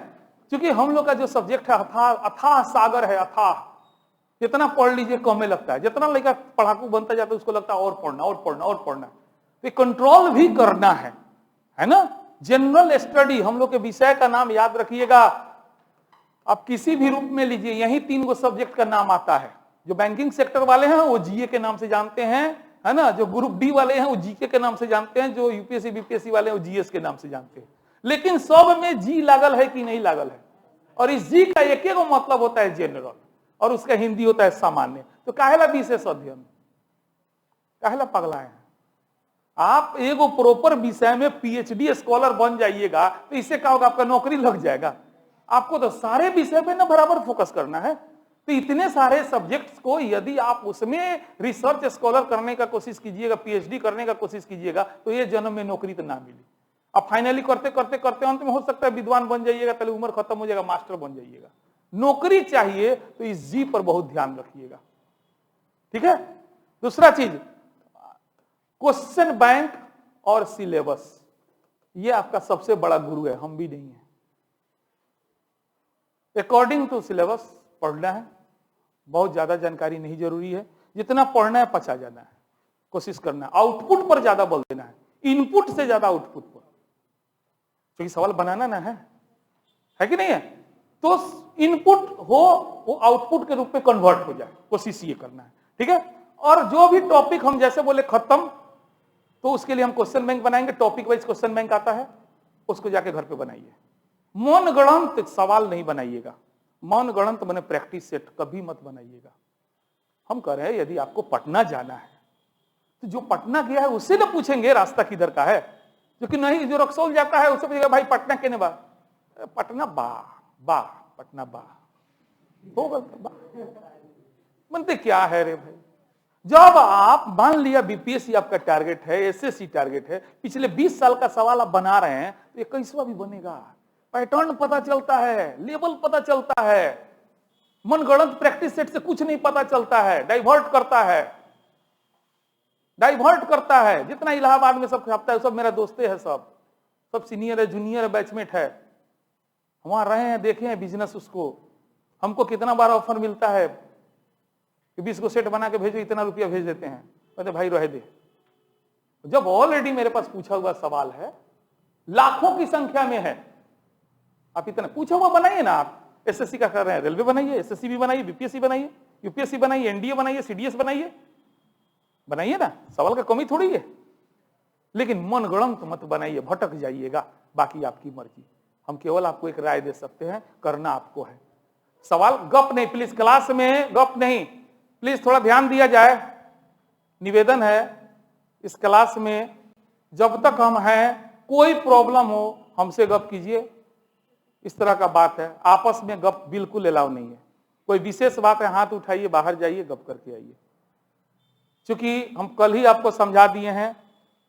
क्योंकि हम लोग का जो सब्जेक्ट है अथाह सागर है, अथाह। जितना पढ़ लीजिए कम लगता है, जितना लड़का पढ़ाकू बनता जाता है उसको लगता है और पढ़ना और पढ़ना और पढ़ना। तो कंट्रोल भी करना है ना। जनरल स्टडी हम लोग के विषय का नाम याद रखिएगा। आप किसी भी रूप में लीजिए, यही 3 गो सब्जेक्ट का नाम आता है। जो बैंकिंग सेक्टर वाले हैं वो जीए के नाम से जानते हैं, है ना। जो ग्रुप डी वाले हैं वो जीके के नाम से जानते हैं, जो यूपीएससी बीपीएससी वाले हैं वो जीएस के नाम से जानते हैं। लेकिन सब में जी लागल है कि नहीं लागल है? और इस जी का एक ही मतलब होता है जनरल, और उसका हिंदी होता है सामान्य। तो काहेला विशेष अध्ययन, काहेला पगलाए हैं आप? एगो प्रॉपर विषय में पीएचडी स्कॉलर बन जाइएगा तो इससे क्या होगा? आपका नौकरी लग जाएगा। आपको तो सारे विषय पे ना बराबर फोकस करना है। तो इतने सारे सब्जेक्ट्स को यदि आप उसमें रिसर्च स्कॉलर करने का कोशिश कीजिएगा, पीएचडी करने का कोशिश कीजिएगा, तो ये जन्म में नौकरी तो ना मिली। अब फाइनली करते करते करते अंत में हो सकता है विद्वान बन जाइएगा, पहले उम्र खत्म हो जाएगा, मास्टर बन जाइएगा। नौकरी चाहिए तो इस जी पर बहुत ध्यान रखिएगा, ठीक है। दूसरा चीज, क्वेश्चन बैंक और सिलेबस, ये आपका सबसे बड़ा गुरु है, हम भी नहीं है। अकॉर्डिंग टू सिलेबस पढ़ना है, बहुत ज्यादा जानकारी नहीं जरूरी है, जितना पढ़ना है पचा जाना है, कोशिश करना है। आउटपुट पर ज्यादा बल देना है, इनपुट से ज्यादा आउटपुट पर, क्योंकि सवाल बनाना ना है कि नहीं है। तो इनपुट हो वो आउटपुट के रूप में कन्वर्ट हो जाए, कोशिश ये करना है, ठीक है। और जो भी टॉपिक हम जैसे बोले खत्म, तो उसके लिए हम क्वेश्चन बैंक बनाएंगे। टॉपिक वाइज क्वेश्चन बैंक आता है, उसको जाके घर पे बनाइए। मन गणंत सवाल नहीं बनाइएगा, मन गणंत बने प्रैक्टिस सेट कभी मत बनाइएगा। हम कह रहे हैं यदि आपको पटना जाना है तो जो पटना गया है उससे ना पूछेंगे रास्ता किधर का है, क्योंकि नहीं जो रक्सौल जाता है उससे पूछेगा भाई पटना केने बा, पटना बा पटना बा होगा बनते क्या है रे भाई। जब आप मान लिया बीपीएससी आपका टारगेट है, एसएससी टारगेट है, पिछले 20 साल का सवाल आप बना रहे हैं, तो 21वां भी बनेगा। पैटर्न पता चलता है, लेवल पता चलता है। मनगढ़ंत प्रैक्टिस सेट से कुछ नहीं पता चलता है, डाइवर्ट करता है। जितना इलाहाबाद में सब छापता है सब मेरा दोस्ते है, सब सीनियर है, जूनियर है, बैचमेट है। वहां रहे हैं, देखे हैं बिजनेस उसको। हमको कितना बार ऑफर मिलता है कि 20 को सेट बना के भेजो, इतना रुपया भेज देते हैं, कहते भाई रह दे। जब ऑलरेडी मेरे पास पूछा हुआ सवाल है, लाखों की संख्या में है, आप इतना पूछा हुआ बनाइए ना। आप एसएससी का कर रहे हैं, रेलवे बनाइए, एसएससी भी बनाइए, बीपीएससी बनाइए, यूपीएससी बनाइए, एनडीए बनाइए, सीडीएस बनाइए ना, सवाल का कमी थोड़ी है। लेकिन मनगढ़ंत मत बनाइए, भटक जाइएगा, बाकी आपकी मर्जी। हम केवल आपको एक राय दे सकते हैं, करना आपको है। सवाल गप नहीं, प्लीज क्लास में गप नहीं, प्लीज थोड़ा ध्यान दिया जाए, निवेदन है। इस क्लास में जब तक हम हैं, कोई प्रॉब्लम हो हमसे गप कीजिए, इस तरह का बात है। आपस में गप बिल्कुल अलाउ नहीं है। कोई विशेष बात है, हाथ उठाइए, बाहर जाइए, गप करके आइए। क्योंकि हम कल ही आपको समझा दिए हैं,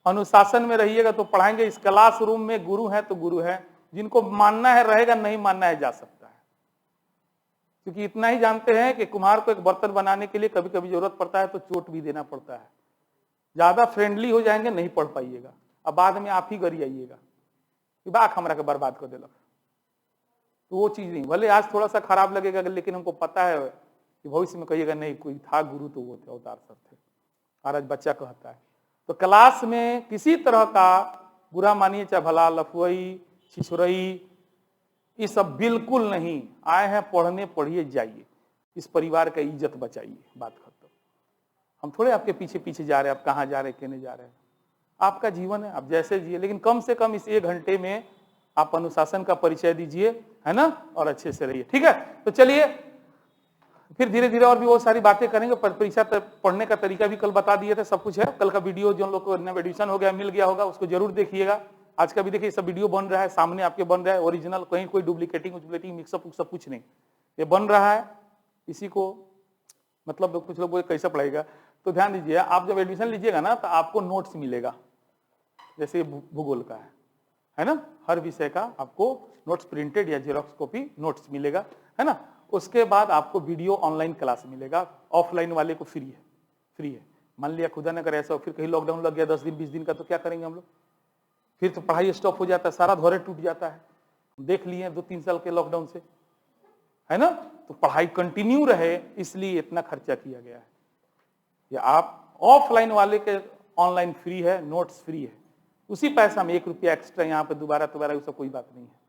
अनुशासन में रहिएगा तो पढ़ाएंगे। इस क्लासरूम में गुरु है तो गुरु है, जिनको मानना है रहेगा, नहीं मानना है जा सकता है। क्योंकि इतना ही जानते हैं कि कुम्हार को एक बर्तन बनाने के लिए कभी कभी जरूरत पड़ता है तो चोट भी देना पड़ता है। ज्यादा फ्रेंडली हो जाएंगे, नहीं पढ़ पाइएगा, अब बाद में आप ही गरी आइएगा कि बाक हमरा के बर्बाद कर देलक। तो वो चीज नहीं, भले आज थोड़ा सा खराब लगेगा, लेकिन हमको पता है कि भविष्य में कहिएगा नहीं कोई था गुरु तो वो थे, अवतार सर थे। और आज बच्चा कहता है। तो क्लास में किसी तरह का बुरा मानिए, चाहे भला, लफुई, छिछुरई, ये सब बिल्कुल नहीं। आए हैं पढ़ने, पढ़िए जाइए, इस परिवार का इज्जत बचाइए, बात खत्म। हम थोड़े आपके पीछे पीछे जा रहे हैं, आप कहाँ जा रहे हैं, कहने जा रहे हैं। आपका जीवन है, आप जैसे जिए, लेकिन कम से कम इस 1 घंटे में आप अनुशासन का परिचय दीजिए, है ना, और अच्छे से रहिए। ठीक है, तो चलिए फिर धीरे धीरे और भी बहुत सारी बातें करेंगे। परीक्षा पढ़ने का तरीका भी कल बता दिए थे, सब कुछ है। कल का वीडियो जो लोग को एडमिशन हो गया, मिल गया होगा, उसको जरूर देखिएगा। आज का भी देखिए, सब वीडियो बन रहा है, सामने आपके बन रहा है, ओरिजिनल, कहीं कोई डुप्लीकेटिंग मिक्सअप उक्सअप कुछ नहीं, ये बन रहा है। इसी को मतलब कुछ लोग बोले कैसे पढ़ेगा, तो ध्यान दीजिए, आप जब एडमिशन लीजिएगा ना तो आपको नोट्स मिलेगा, जैसे भूगोल का है ना, हर विषय का आपको नोट्स प्रिंटेड या जेरॉक्स कॉपी नोट्स मिलेगा, है ना। उसके बाद आपको वीडियो ऑनलाइन क्लास मिलेगा, ऑफलाइन वाले को फ्री है। मान लिया खुदा न करे ऐसा, फिर कहीं लॉकडाउन लग गया 10 दिन 20 दिन का, तो क्या करेंगे हम लोग, फिर तो पढ़ाई स्टॉप हो जाता है, सारा धोरे टूट जाता है। देख लिए 2-3 साल के लॉकडाउन से, है ना। तो पढ़ाई कंटिन्यू रहे, इसलिए इतना खर्चा किया गया है। या आप ऑफलाइन वाले के ऑनलाइन फ्री है, नोट्स फ्री है, उसी पैसा में 1 रुपया एक्स्ट्रा यहाँ पे दोबारा उसका कोई बात नहीं है।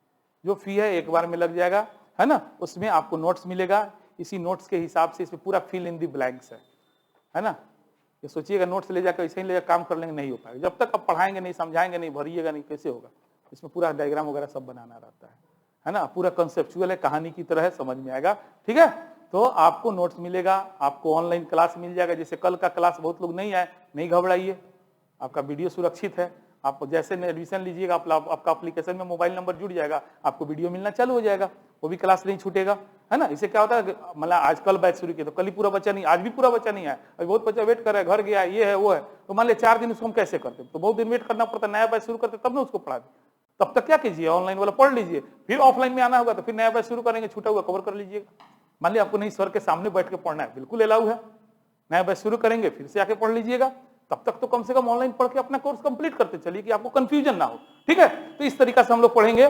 जो फी है एक बार में लग जाएगा, है ना। उसमें आपको नोट्स मिलेगा, इसी नोट्स के हिसाब से इसमें पूरा फिल इन दी ब्लैंक्स है ना। ये सोचिएगा नोट्स ले जाकर ऐसे ही ले काम कर लेंगे, नहीं हो पाएगा। जब तक आप पढ़ाएंगे नहीं, समझाएंगे नहीं, भरिएगा नहीं, कैसे होगा। इसमें पूरा डायग्राम वगैरह सब बनाना रहता है ना। पूरा कंसेप्चुअल है, कहानी की तरह है, समझ में आएगा। ठीक है, तो आपको नोट्स मिलेगा, आपको ऑनलाइन क्लास मिल जाएगा। जैसे कल का क्लास बहुत लोग नहीं आए, नहीं घबराइए, आपका वीडियो सुरक्षित है। आप जैसे एडमिशन लीजिएगा, आपका एप्लीकेशन में मोबाइल नंबर जुड़ जाएगा, आपको वीडियो मिलना चालू हो जाएगा, वो भी क्लास नहीं छूटेगा, है ना। इससे क्या होता है, मतलब आज कल बैच शुरू किया तो कल ही पूरा बच्चा नहीं, आज भी पूरा बच्चा नहीं आया, अभी बहुत बच्चा वेट कर रहा है, घर गया, ये है वो है, तो मान लिया 4 दिन उसको हम कैसे करते, तो बहुत दिन वेट करना पड़ता है। नया बैच शुरू करते तब ना उसको पढ़ा दे, तब तक क्या कीजिए, ऑनलाइन वाला पढ़ लीजिए, फिर ऑफलाइन में आना होगा तो फिर नया बैच शुरू करेंगे, छूटा हुआ कवर कर लीजिएगा। मान लिया आपको नहीं सर के सामने बैठ के पढ़ना है, बिल्कुल अलाउ है, नया बैच शुरू करेंगे, फिर से आके पढ़ लीजिएगा। तब तक तो कम से कम ऑनलाइन पढ़ के अपना कोर्स कंप्लीट करते चलिए कि आपको कंफ्यूजन ना हो। ठीक है, तो इस तरीका से हम लोग पढ़ेंगे।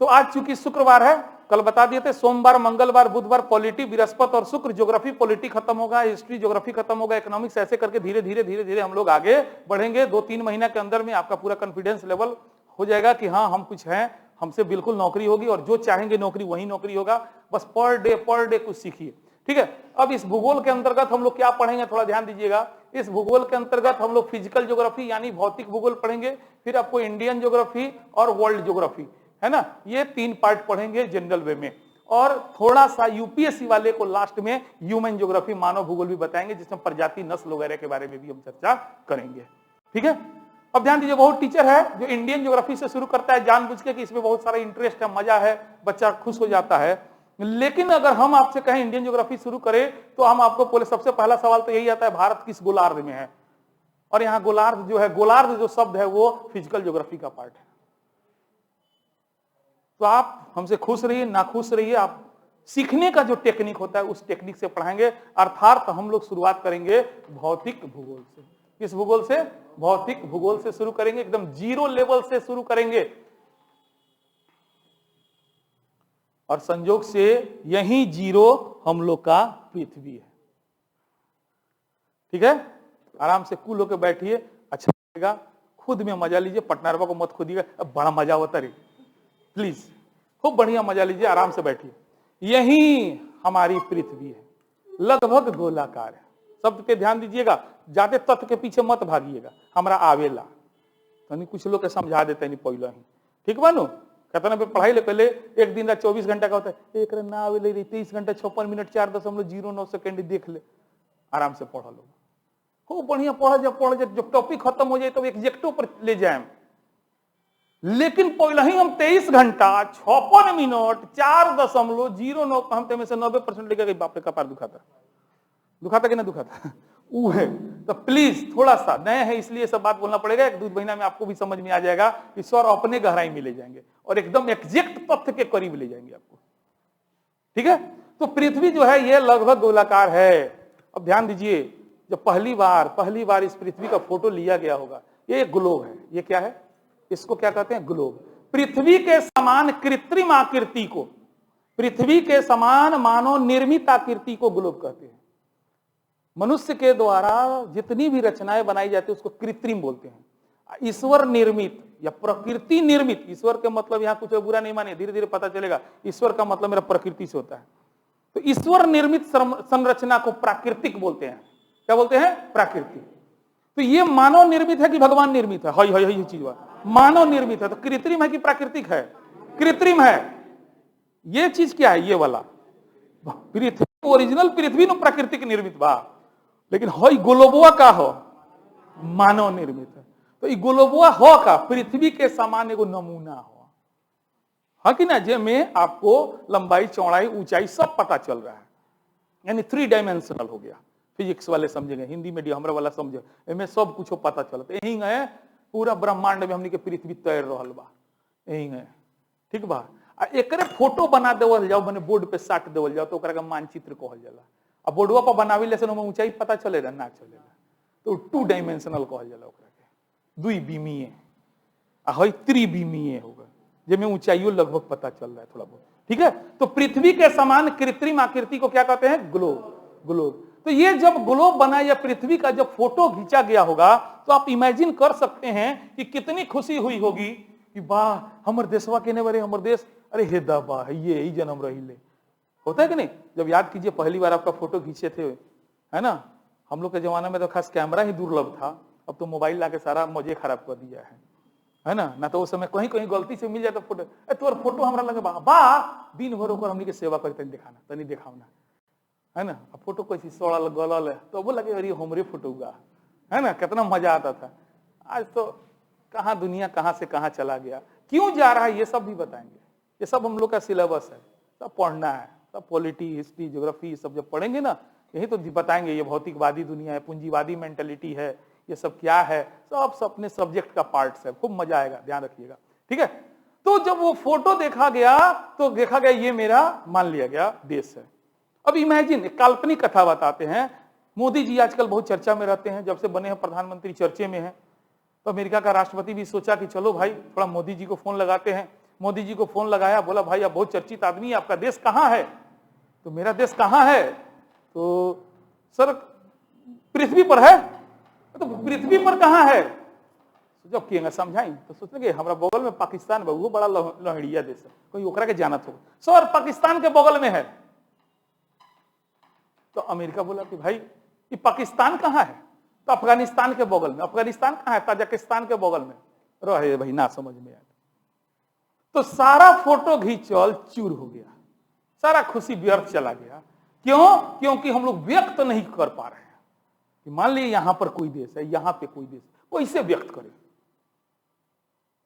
तो आज चूंकि शुक्रवार है, कल बता दिए थे, सोमवार, मंगलवार, बुधवार पॉलिटी, बृहस्पति और शुक्र ज्योग्राफी, पॉलिटी खत्म होगा, हिस्ट्री ज्योग्राफी खत्म होगा, इकोनॉमिक्स, ऐसे करके धीरे धीरे हम लोग आगे बढ़ेंगे। 2-3 महीना के अंदर में आपका पूरा कॉन्फिडेंस लेवल हो जाएगा कि हाँ हम कुछ हैं, हमसे बिल्कुल नौकरी होगी, और जो चाहेंगे नौकरी वही नौकरी होगा। बस पर डे कुछ सीखिए। ठीक है, अब इस भूगोल के अंतर्गत हम लोग क्या पढ़ेंगे, थोड़ा ध्यान दीजिएगा। इस भूगोल के अंतर्गत हम लोग फिजिकल ज्योग्राफी यानी भौतिक भूगोल पढ़ेंगे, फिर आपको इंडियन ज्योग्राफी और वर्ल्ड ज्योग्राफी, है ना, ये 3 पार्ट पढ़ेंगे जनरल वे में। और थोड़ा सा यूपीएससी वाले को लास्ट में ह्यूमन ज्योग्राफी, मानव भूगोल भी बताएंगे, जिसमें प्रजाति, नस्ल वगैरह के बारे में भी हम चर्चा करेंगे। ठीक है, अब ध्यान दीजिए, बहुत टीचर है जो इंडियन ज्योग्राफी से शुरू करता है जानबूझ के कि इसमें बहुत सारा इंटरेस्ट है, मजा है, बच्चा खुश हो जाता है। लेकिन अगर हम आपसे कहें इंडियन ज्योग्राफी शुरू करें, तो हम आपको बोले, सबसे पहला सवाल तो यही आता है, भारत किस गोलार्ध में है। और यहाँ गोलार्ध जो है, गोलार्ध जो शब्द है वो फिजिकल ज्योग्राफी का पार्ट है। तो आप हमसे खुश रहिए, नाखुश रहिए, आप सीखने का जो टेक्निक होता है उस टेक्निक से पढ़ाएंगे। अर्थात हम लोग शुरुआत करेंगे भौतिक भूगोल से। किस भूगोल से? भौतिक भूगोल से शुरू करेंगे, एकदम 0 लेवल से शुरू करेंगे। और संयोग से यही 0 हम लोग का पृथ्वी है। ठीक है, आराम से कूल होकर बैठिए, अच्छा लगेगा, खुद में मजा लीजिए, पटनारवा को मत खोदिएगा, अब बड़ा मजा होता रे, प्लीज खूब बढ़िया मजा लीजिए, आराम से बैठिए। यही हमारी पृथ्वी है, लगभग गोलाकार है। शब्द पे ध्यान दीजिएगा, ज्यादा तथ्य के पीछे मत भागिएगा। हमारा आवेला तो कुछ लोग के समझा देते नहीं पहले ही, ठीक बानू, कहता ना पढ़ाई ले पहले एक दिन 24 घंटा का होता है, एक ना 23 घंटा 56 मिनट 4.09 सेकंड देख ले, आराम से पढ़ लो, खूब बढ़िया पढ़ जब टॉपिक खत्म हो जाए तो एग्जैक्टो पर ले जाए। लेकिन पहले ही हम 23 घंटा 56 मिनट 4.09 हम में से 90% लेकर गई, बाप रे कपार दुखाता कि ना दुखाता वो है। तो प्लीज थोड़ा सा नए हैं इसलिए सब बात बोलना पड़ेगा, एक 2 महीना में आपको भी समझ में आ जाएगा, ईश्वर अपने गहराई में ले जाएंगे और एकदम एग्जैक्ट तथ्य के करीब ले जाएंगे आपको, ठीक है। तो पृथ्वी जो है ये लगभग गोलाकार है। अब ध्यान दीजिए, जब पहली बार इस पृथ्वी का फोटो लिया गया होगा, ये ग्लोब है, ये क्या है, इसको क्या कहते हैं, ग्लोब। पृथ्वी के समान कृत्रिम आकृति को, पृथ्वी के समान मानव निर्मित आकृति को ग्लोब कहते हैं। मनुष्य के द्वारा जितनी भी रचनाएं बनाई जाती है उसको कृत्रिम बोलते हैं। ईश्वर निर्मित या प्रकृति निर्मित, ईश्वर के मतलब यहां कुछ बुरा नहीं माने, धीरे धीरे पता चलेगा, ईश्वर का मतलब मेरा प्रकृति से होता है। तो ईश्वर निर्मित संरचना को प्राकृतिक बोलते हैं। क्या बोलते हैं, प्राकृतिक। तो ये मानव निर्मित है कि भगवान निर्मित है, ये चीज मानव निर्मित है। तो कृत्रिम है कि प्राकृतिक है, कृत्रिम है। ये चीज क्या है, ये वाला पृथ्वी, ओरिजिनल पृथ्वी न प्राकृतिक निर्मित बा, लेकिन हई ग्लोबवा का हो, मानव निर्मित है। तो ये ग्लोबवा हो का पृथ्वी के समान एगो नमूना हो, है कि ना, जिसमें आपको लंबाई चौड़ाई ऊंचाई सब पता चल रहा है, यानी 3 डायमेंशनल हो गया। फिजिक्स वाले समझेंगे, हिंदी मीडियम हमरा वाला समझे, इनमें सब कुछ पता चलता। यही है पूरा ब्रह्मांड में हमनी के पृथ्वी तैर रहल बा, यही है, ठीक बा। एकरे फोटो बना देवल जाओ, माने बोर्ड पे साट देवल जाओ तो ओकरा का मानचित्र कहल जाला। अब बोर्डवा पर बनावे से ऊंचाई पता चलेगा ना चलेगा, तो 2 डायमेंशनल कहल जाला ओकरा के, 2 बीमीय आ हई 3 बीमीय होगा, जिसमें ऊंचाइयों लगभग पता चल रहा है थोड़ा बहुत, ठीक है। तो पृथ्वी के समान कृत्रिम आकृति को क्या कहते हैं, ग्लोब। तो ये जब ग्लोब बना या पृथ्वी का जब फोटो खींचा गया होगा, तो आप इमेजिन कर सकते हैं कि कितनी खुशी हुई होगी कि वाह हमर देशवा के ने बरे, हमर देश, अरे हे दबा ये ही जन्म रही ले, होता है कि नहीं। जब याद कीजिए पहली बार आपका फोटो खींचे थे, है ना, हम लोग के जमाने में तो खास कैमरा ही दुर्लभ था, अब तो मोबाइल लाके सारा मजे खराब कर दिया है ना। तो उस समय कहीं कहीं गलती से मिल जाता फोटो, तोर फोटो हमरा लगे बा दिन भर ओकर हमनी के सेवा करते दिखाना, तनी दिखाओ ना, है ना। अब फोटो कैसी सड़ल गलल है तो वो लगे अरे हमरे फोटो हुआ, है ना, कितना मजा आता था। आज तो कहाँ दुनिया कहाँ से कहाँ चला गया, क्यों जा रहा है, ये सब भी बताएंगे। ये सब हम लोग का सिलेबस है, सब पढ़ना है, सब पॉलिटी हिस्ट्री ज्योग्राफी सब जब पढ़ेंगे ना, यही तो बताएंगे ये भौतिकवादी दुनिया है, पूंजीवादी मेंटेलिटी है, ये सब क्या है, सब अपने सब्जेक्ट का पार्ट्स है, खूब मजा आएगा, ध्यान रखिएगा, ठीक है। तो जब वो फोटो देखा गया तो देखा गया ये मेरा मान लिया गया देश है। अब इमेजिन, एक काल्पनिक कथा बताते हैं। मोदी जी आजकल बहुत चर्चा में रहते हैं, जब से बने हैं प्रधानमंत्री चर्चे में हैं। तो अमेरिका का राष्ट्रपति भी सोचा कि चलो भाई थोड़ा मोदी जी को फोन लगाते हैं। मोदी जी को फोन लगाया, बोला भाई आप बहुत चर्चित आदमी है, आपका देश कहाँ है। तो मेरा देश कहाँ है, तो सर पृथ्वी पर है। तो पृथ्वी पर कहाँ है, जब किएगा समझाई तो सोचेंगे हमारा बगल में पाकिस्तान है, वो बड़ा लहड़िया देश है, कोई ओकरा के जानत हो, सर पाकिस्तान के बगल में है। तो अमेरिका बोला कि भाई ये पाकिस्तान कहाँ है, तो अफगानिस्तान के बगल में। अफगानिस्तान कहाँ है, ताजिकिस्तान के बगल में। रहे भाई ना समझ में आया, तो सारा फोटो खींचल चूर हो गया, सारा खुशी व्यर्थ चला गया। क्यों, क्योंकि हम लोग व्यक्त नहीं कर पा रहे हैं कि मान लीजिए यहां पर कोई देश है, यहां पे कोई देश, कैसे व्यक्त करे।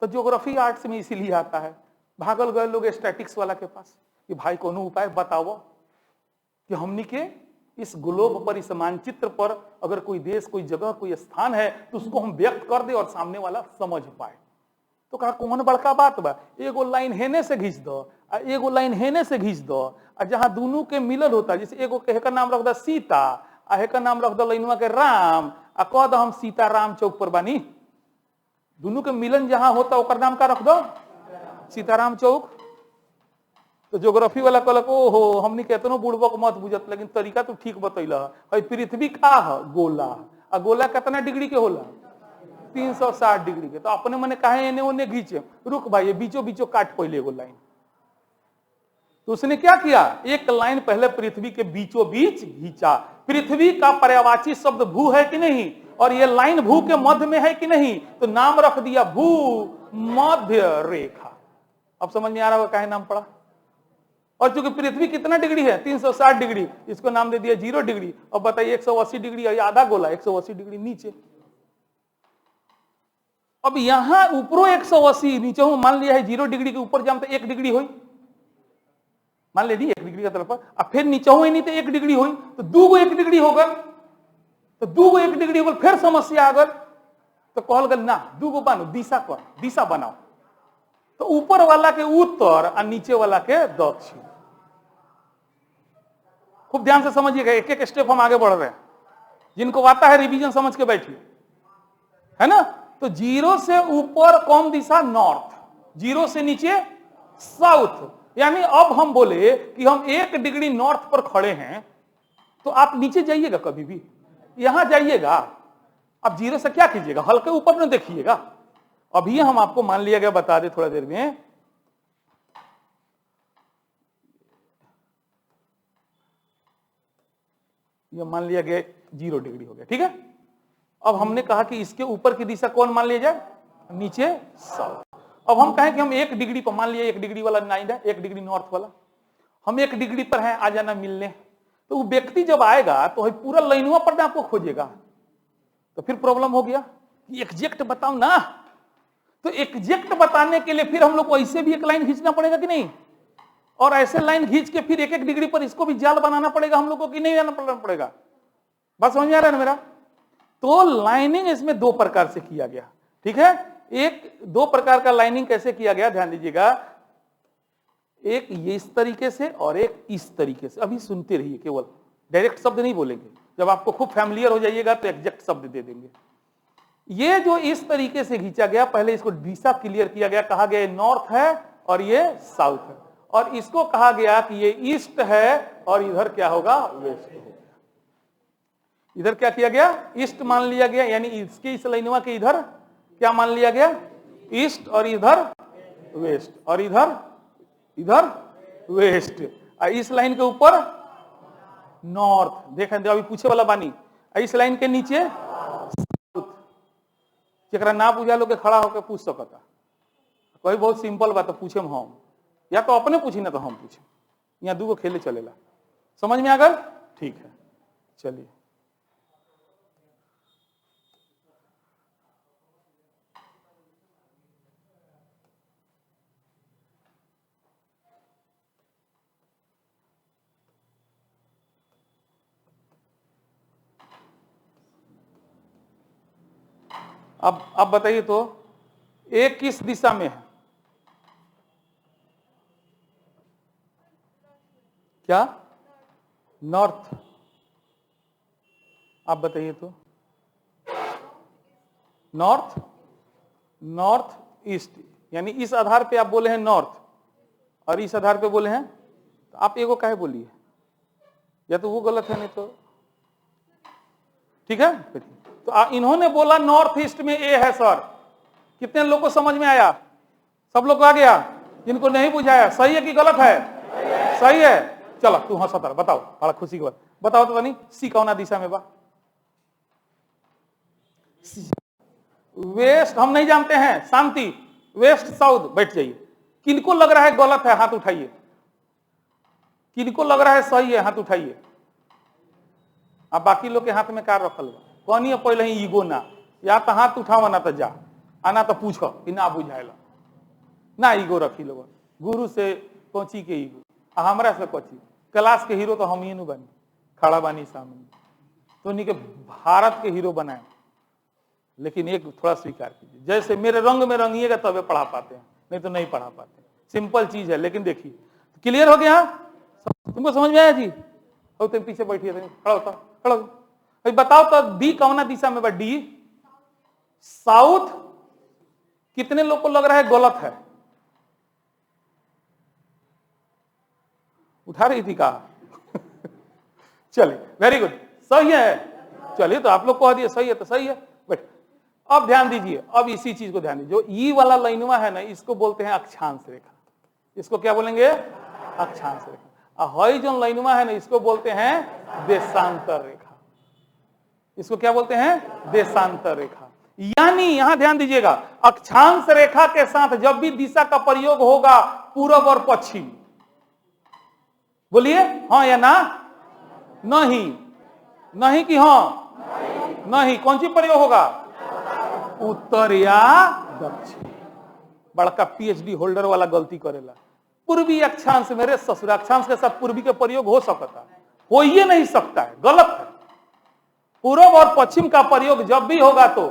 तो ज्योग्राफी आर्ट्स में इसीलिए आता है। भागल गए लोग स्टैटिक्स वाला के पास कि भाई कोनो उपाय बताओ कि हमनी के इस ग्लोब पर, इस मानचित्र पर अगर कोई देश, कोई जगह, कोई स्थान है तो उसको हम व्यक्त कर दे और सामने वाला समझ पाए। तो कहा कौन बड़का बात बा, एगो लाइन हेने से खींच दो, एगो लाइन हेने से खींच दो, और जहां दोनों के मिलन होता है, जैसे एगो के नाम रख दो सीता, आ का नाम रख दो लाइनवा के राम, आ कह दो हम सीता राम चौक पर बानी। दोनों के मिलन जहां होता ओकर नाम का रख दो सीताराम चौक। तो ज्योग्राफी वाला कहलक ओहो हमनी केतनो बुड़बक मत बुझत, लेकिन तरीका तो ठीक बतैला है। पृथ्वी का है गोला, आ गोला कितना डिग्री के होला, 360 डिग्री के। तो अपने मने काहे एने ओने खींचे, रुक भाई ये बीचों बीचों काट पहले एगो लाइन। तो उसने क्या किया, एक लाइन पहले पृथ्वी के बीचों बीच खींचा। पृथ्वी का पर्यायवाची शब्द भू है कि नहीं, और ये लाइन भू के मध्य में है कि नहीं, तो नाम रख दिया भू मध्य रेखा। अब समझ में आ रहा होगा काहे नाम पड़ा। और चूंकि पृथ्वी कितना डिग्री है 360 डिग्री, इसको नाम दे दिया 0 डिग्री। अब बताइए 180 डिग्री आधा गोला 180 डिग्री नीचे। अब यहां ऊपरों 180 नीचे हूं, मान लिया है 0 डिग्री के ऊपर जाम तो 1 डिग्री हुई, मान ले 1 डिग्री का तरफ। अब फिर नीचे हुई नहीं तो 1 डिग्री हुई, तो 2 1 डिग्री होगा, तो 2 1 डिग्री होगा। फिर समस्या अगर तो कहल गल ना 2 बानो दिशा कर, दिशा बनाओ, तो ऊपर वाला के उत्तर और नीचे वाला के दक्षिण। खूब ध्यान से समझिएगा, एक एक स्टेप हम आगे बढ़ रहे हैं। जिनको आता है रिवीजन समझ के बैठिए, है ना। तो 0 से ऊपर कौन दिशा? नॉर्थ। 0 से नीचे साउथ। यानी अब हम बोले कि हम 1 डिग्री नॉर्थ पर खड़े हैं, तो आप नीचे जाइएगा, कभी भी यहां जाइएगा, अब 0 से क्या कीजिएगा? हल्के ऊपर में देखिएगा। अभी हम आपको मान लिया गया, बता दे थोड़ा देर में, ये मान लिया गया 0 डिग्री हो गया, ठीक है। अब हमने कहा कि इसके ऊपर की दिशा कौन मान लिया जाए? नीचे साउथ। अब हम कहें कि हम 1 डिग्री पर, मान लिया 1 डिग्री वाला नाइन है, 1 डिग्री नॉर्थ वाला, हम 1 डिग्री पर हैं, आ जाना मिलने। तो वो व्यक्ति जब आएगा तो पूरा लाइनवा पर ना आपको खोजेगा, तो फिर प्रॉब्लम हो गया कि एग्जैक्ट बताओ ना। तो एग्जैक्ट बताने के लिए फिर हम लोग को ऐसे भी एक लाइन खींचना पड़ेगा कि नहीं, और ऐसे लाइन खींच के फिर 1 1 डिग्री पर इसको भी जाल बनाना पड़ेगा हम लोग को कि नहीं बनाना पड़ेगा? बात समझ में आ रहा है ना मेरा? तो लाइनिंग इसमें 2 प्रकार से किया गया, ठीक है। एक 2 प्रकार का लाइनिंग कैसे किया गया ध्यान दीजिएगा, एक ये इस तरीके से और एक इस तरीके से। अभी सुनते रहिए, केवल डायरेक्ट शब्द नहीं बोलेंगे, जब आपको खूब फैमिलियर हो जाइएगा तो एग्जैक्ट शब्द दे देंगे। ये जो इस तरीके से खींचा गया, पहले इसको दिशा क्लियर किया गया, कहा गया नॉर्थ है और ये साउथ है, और इसको कहा गया कि ये ईस्ट है और इधर क्या होगा? वेस्ट होगा। इधर क्या किया गया? ईस्ट मान लिया गया, यानी इसके इस लाइनवा के इधर क्या मान लिया गया? ईस्ट, और इधर वेस्ट, और इधर वेस्ट, इस लाइन के ऊपर नॉर्थ। देखें अभी पूछे वाला बानी, इस लाइन के नीचे साउथ। जरा ना पूछा लोग खड़ा होकर पूछ सकता, कोई बहुत सिंपल बात पूछे हम, या तो अपने पूछी ना तो हम पूछे, यहाँ 2 खेले चलेला। समझ में आ गया? ठीक है, चलिए। अब बताइए तो एक किस दिशा में है? क्या? नॉर्थ। आप बताइए तो, नॉर्थ ईस्ट, यानी इस आधार पे आप बोले हैं नॉर्थ और इस आधार पे बोले हैं, तो आप एगो काहे बोलिए, या तो वो गलत है नहीं तो ठीक है। तो इन्होंने बोला नॉर्थ ईस्ट में ए है सर। कितने लोगों को समझ में आया? सब लोग को आ गया? जिनको नहीं बुझाया, सही है कि गलत है? सही है। चलो तू हंसा तारा, बताओ, बड़ा खुशी की बात बताओ तो बनी। सी कौना दिशा में बा? वेस्ट हम नहीं जानते हैं, शांति। वेस्ट साउथ, बैठ जाइए। किनको लग रहा है गलत है, हाथ उठाइए। किनको लग रहा है सही है, हाथ उठाइए। अब बाकी लोग के हाथ में कार रखल बा, कौन है पहले ही ईगो ना, या तो हाथ उठावा ना तो जा, आना तो पूछो कि ना बुझाएला ना। ईगो रखी लोग, गुरु से कोची के ईगो, हमरा से कोची। क्लास के हीरो तो हम ही बनी, खड़ा बानी सामने, तो उन्हीं के भारत के हीरो बनाए। लेकिन एक थोड़ा स्वीकार कीजिए, जैसे मेरे रंग में रंगिएगा तबे पढ़ा पाते हैं, नहीं तो नहीं पढ़ा पाते। सिंपल चीज है, लेकिन देखिए क्लियर हो गया? तुमको समझ में आया जी? और तुम पीछे बैठिए, खड़ा होता, खड़ा हो। बताओ तो डी कौना दिशा में बा? D south. कितने लोग को लग रहा है गलत है? उठा रही थी कहा? चलिए, वेरी गुड, सही है। चलिए, तो आप लोग कह दिए सही है तो सही है। बैठ। अब ध्यान दीजिए, अब इसी चीज को ध्यान दीजिए। जो ई वाला लाइनवा है ना, इसको बोलते हैं अक्षांश रेखा। इसको क्या बोलेंगे? अक्षांश रेखा। हॉरिजॉन्टल लाइनवा है ना, इसको बोलते हैं देशांतर रेखा। इसको क्या बोलते हैं? देशांतर रेखा। यानी यहां ध्यान दीजिएगा, अक्षांश रेखा के साथ जब भी दिशा का प्रयोग होगा पूरब और पश्चिम, बोलिए हाँ या ना? नहीं, नहीं कि हाँ? नहीं। कौन सी प्रयोग होगा? उत्तर या दक्षिण। बड़का पीएचडी होल्डर वाला गलती करेला। पूर्वी अक्षांश, मेरे ससुर अक्षांश के साथ पूर्वी के प्रयोग हो सकता है? हो ही नहीं सकता है, गलत है। पूर्व और पश्चिम का प्रयोग जब भी होगा तो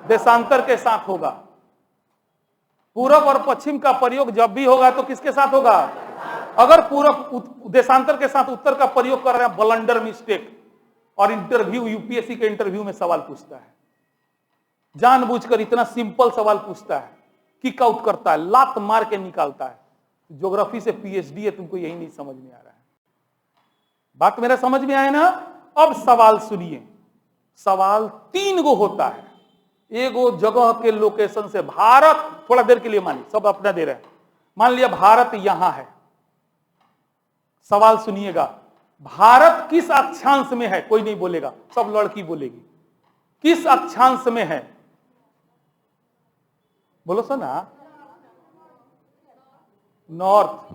देशांतर के साथ होगा। पूर्व और पश्चिम का प्रयोग जब भी होगा तो किसके साथ होगा? अगर पूर्व देशांतर के साथ उत्तर का प्रयोग कर रहे हैं, ब्लंडर मिस्टेक। और इंटरव्यू, यूपीएससी के इंटरव्यू में सवाल पूछता है, जानबूझकर इतना सिंपल सवाल पूछता है, किक आउट करता है, लात मार के निकालता है। ज्योग्राफी से पीएचडी है, तुमको यही नहीं समझ में आ रहा है। बात मेरा समझ में आए ना? अब सवाल सुनिए। सवाल 3 गो होता है। एगो जगह के लोकेशन से, भारत, थोड़ा देर के लिए मानिए, सब अपना दे रहे हैं। मान लिया भारत यहां है। सवाल सुनिएगा, भारत किस अक्षांश में है? कोई नहीं बोलेगा, सब लड़की बोलेगी। किस अक्षांश में है? बोलो सुना। नॉर्थ,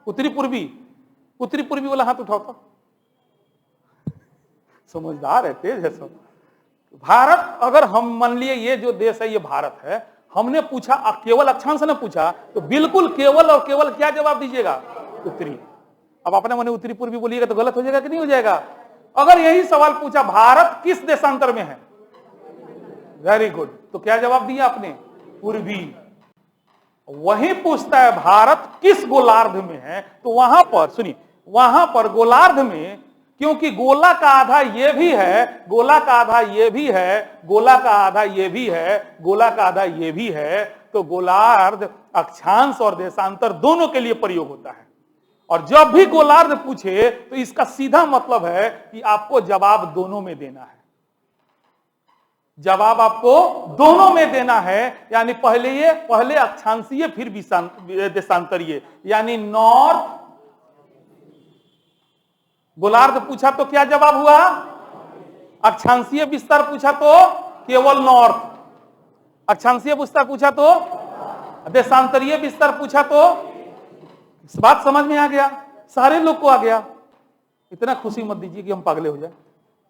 उत्तरी पूर्वी। उत्तरी पूर्वी वाला हाथ उठाओ तो। समझदार है, तेज है सब। भारत, अगर हम मान लिए ये जो देश है ये भारत है, हमने पूछा केवल अक्षांश ने पूछा, तो बिल्कुल केवल और केवल क्या जवाब दीजिएगा? उत्तरी। अब अपने मने उत्तरी पूर्वी बोलिएगा तो गलत हो जाएगा कि नहीं हो जाएगा? अगर यही सवाल पूछा भारत किस देशांतर में है, वेरी गुड, तो क्या जवाब दिया आपने? पूर्वी। वही पूछता है भारत किस गोलार्ध में है, तो वहां पर सुनिए, वहां पर गोलार्ध में, क्योंकि गोला का आधा ये भी है, गोला का आधा ये भी है, गोला का आधा ये भी है, गोला का आधा ये भी है, तो गोलार्ध अक्षांश और देशांतर दोनों के लिए प्रयोग होता है। और जब भी गोलार्ध पूछे तो इसका सीधा मतलब है कि आपको जवाब दोनों में देना है। जवाब आपको दोनों में देना है, यानी पहले अक्षांशीय फिर देशांतरीय, यानी नॉर्थ। गोलार्ध पूछा तो क्या जवाब हुआ? अक्षांशीय विस्तार पूछा तो केवल नॉर्थ। अक्षांशीय विस्तार पूछा तो, देशांतरीय विस्तार पूछा तो। इस बात समझ में आ गया? सारे लोग को आ गया? इतना खुशी मत दीजिए कि हम पागले हो जाए।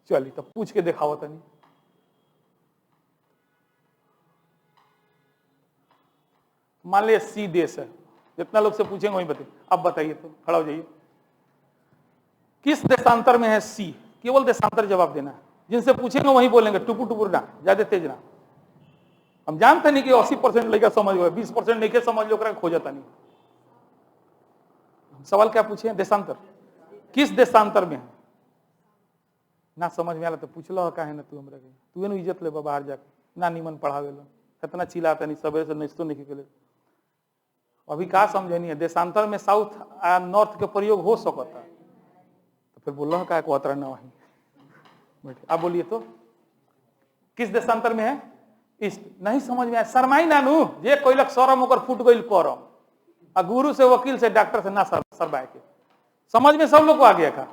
चलिए तब पूछ के दिखाओ तनी। मान लिया सी देश है, जितना लोग से पूछेंगे वही बताइए। अब बताइए, तो खड़ा हो जाइए। किस देशांतर में है सी? केवल देशांतर जवाब देना है। जिनसे पूछेंगे वही बोलेंगे, टुपुर टुपुर ना, ज्यादा तेज ना। हम जानते नहीं कि 80% लेकर समझ गए, 20% लेके समझ लो, खो जाता नहीं। सवाल क्या पूछे? देशांतर। किस देशांतर में है? ना समझ में आला तो पूछ लो, का है ना तू हमरा के, तू न इज्जत ले बाहर जाके, ना निमन पढ़ावे लो, कितना चिल्लाता नहीं, सबे से नहीं तो नहीं के। अभी का समझे नहीं है? देशांतर में साउथ नॉर्थ के प्रयोग हो सकता है, तो फिर बोल रहा का कोतरा ना वही बैठे। आप बोलिए तो किस देशांतर में है? ईस्ट। नहीं समझ में आया, शर्माई नानू, जे कोई लग शरम होकर फुट गई करम, आ गुरु से, वकील से, डॉक्टर से ना शर्माए के। समझ में सब लोग को आ गया का?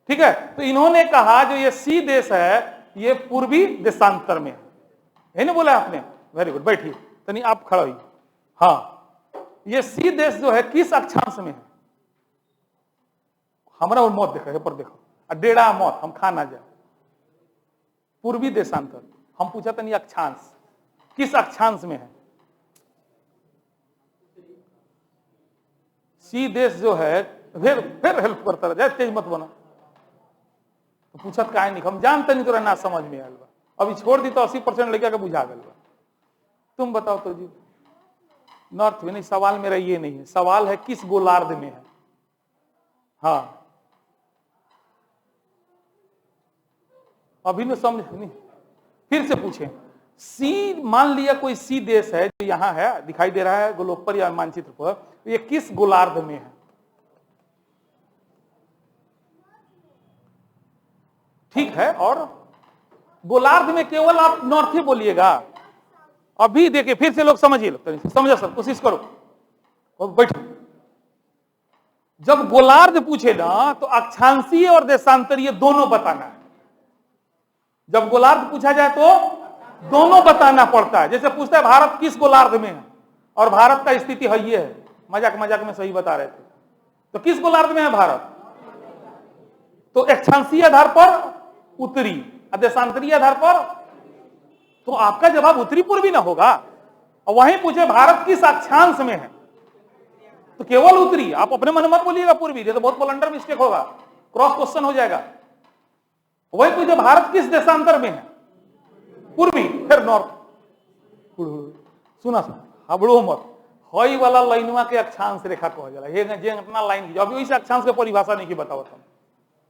ठीक है। तो इन्होंने कहा जो ये सी देश है ये पूर्वी देशांतर में है, यही ना बोला आपने? वेरी गुड, बैठिए तनी, आप खड़ा हुई। हाँ, ये सी देश जो है किस अक्षांश में है? हमारा वो मौत देखा पर देखो, डेढ़ा मौत हम खा ना जाए। पूर्वी देशांतर, हम पूछा था नहीं अक्षांश, किस अक्षांश में है? सी देश जो है, फिर हेल्प करता रहा, तेज मत बना। तो पूछा काहे नहीं, हम जानते नहीं, तोरा ना समझ में आयल बा, अभी छोड़ दी तो 80% लेकर के बुझा गल बा। तुम बताओ तो जी। नॉर्थ में नहीं, सवाल मेरा ये नहीं है, सवाल है किस गोलार्ध में है। हाँ, अभी न समझ नहीं, फिर से पूछें। सी, मान लिया कोई सी देश है जो यहां है, दिखाई दे रहा है गोलोक पर या मानचित्र पर, ये किस गोलार्ध में है? ठीक है, और गोलार्ध में केवल आप नॉर्थ ही बोलिएगा। अभी देखिए, फिर से लोग समझिए, लोग समझो सर, कोशिश करो और बैठो। जब गोलार्ध पूछे ना तो अक्षांशीय और देशांतरीय दोनों बताना है। जब गोलार्ध पूछा जाए तो दोनों बताना पड़ता है। जैसे पूछता है भारत किस गोलार्ध में है, और भारत का स्थिति है ये है, मजाक मजाक में सही बता रहे थे, तो किस गोलार्ध में है भारत? तो अक्षांशीय आधार पर उत्तरी, देशांतरीय आधार पर, तो आपका जवाब उत्तरी पूर्वी ना होगा। और वहीं पूछे भारत किस अक्षांश में है, तो केवल उत्तरी। आप अपने मन मत बोलिएगा पूर्वी, ये तो बहुत ब्लंडर मिस्टेक होगा, क्रॉस क्वेश्चन हो जाएगा। वही पूछे भारत किस देशांतर में है, पूर्वी, फिर नॉर्थ। सुना हबड़ो मत, हई वाला लाइनवा के अक्षांश रेखा कहा जाला, ये जितना लाइन की, अभी वैसे अक्षांश के परिभाषा नहीं की बताओ तुम,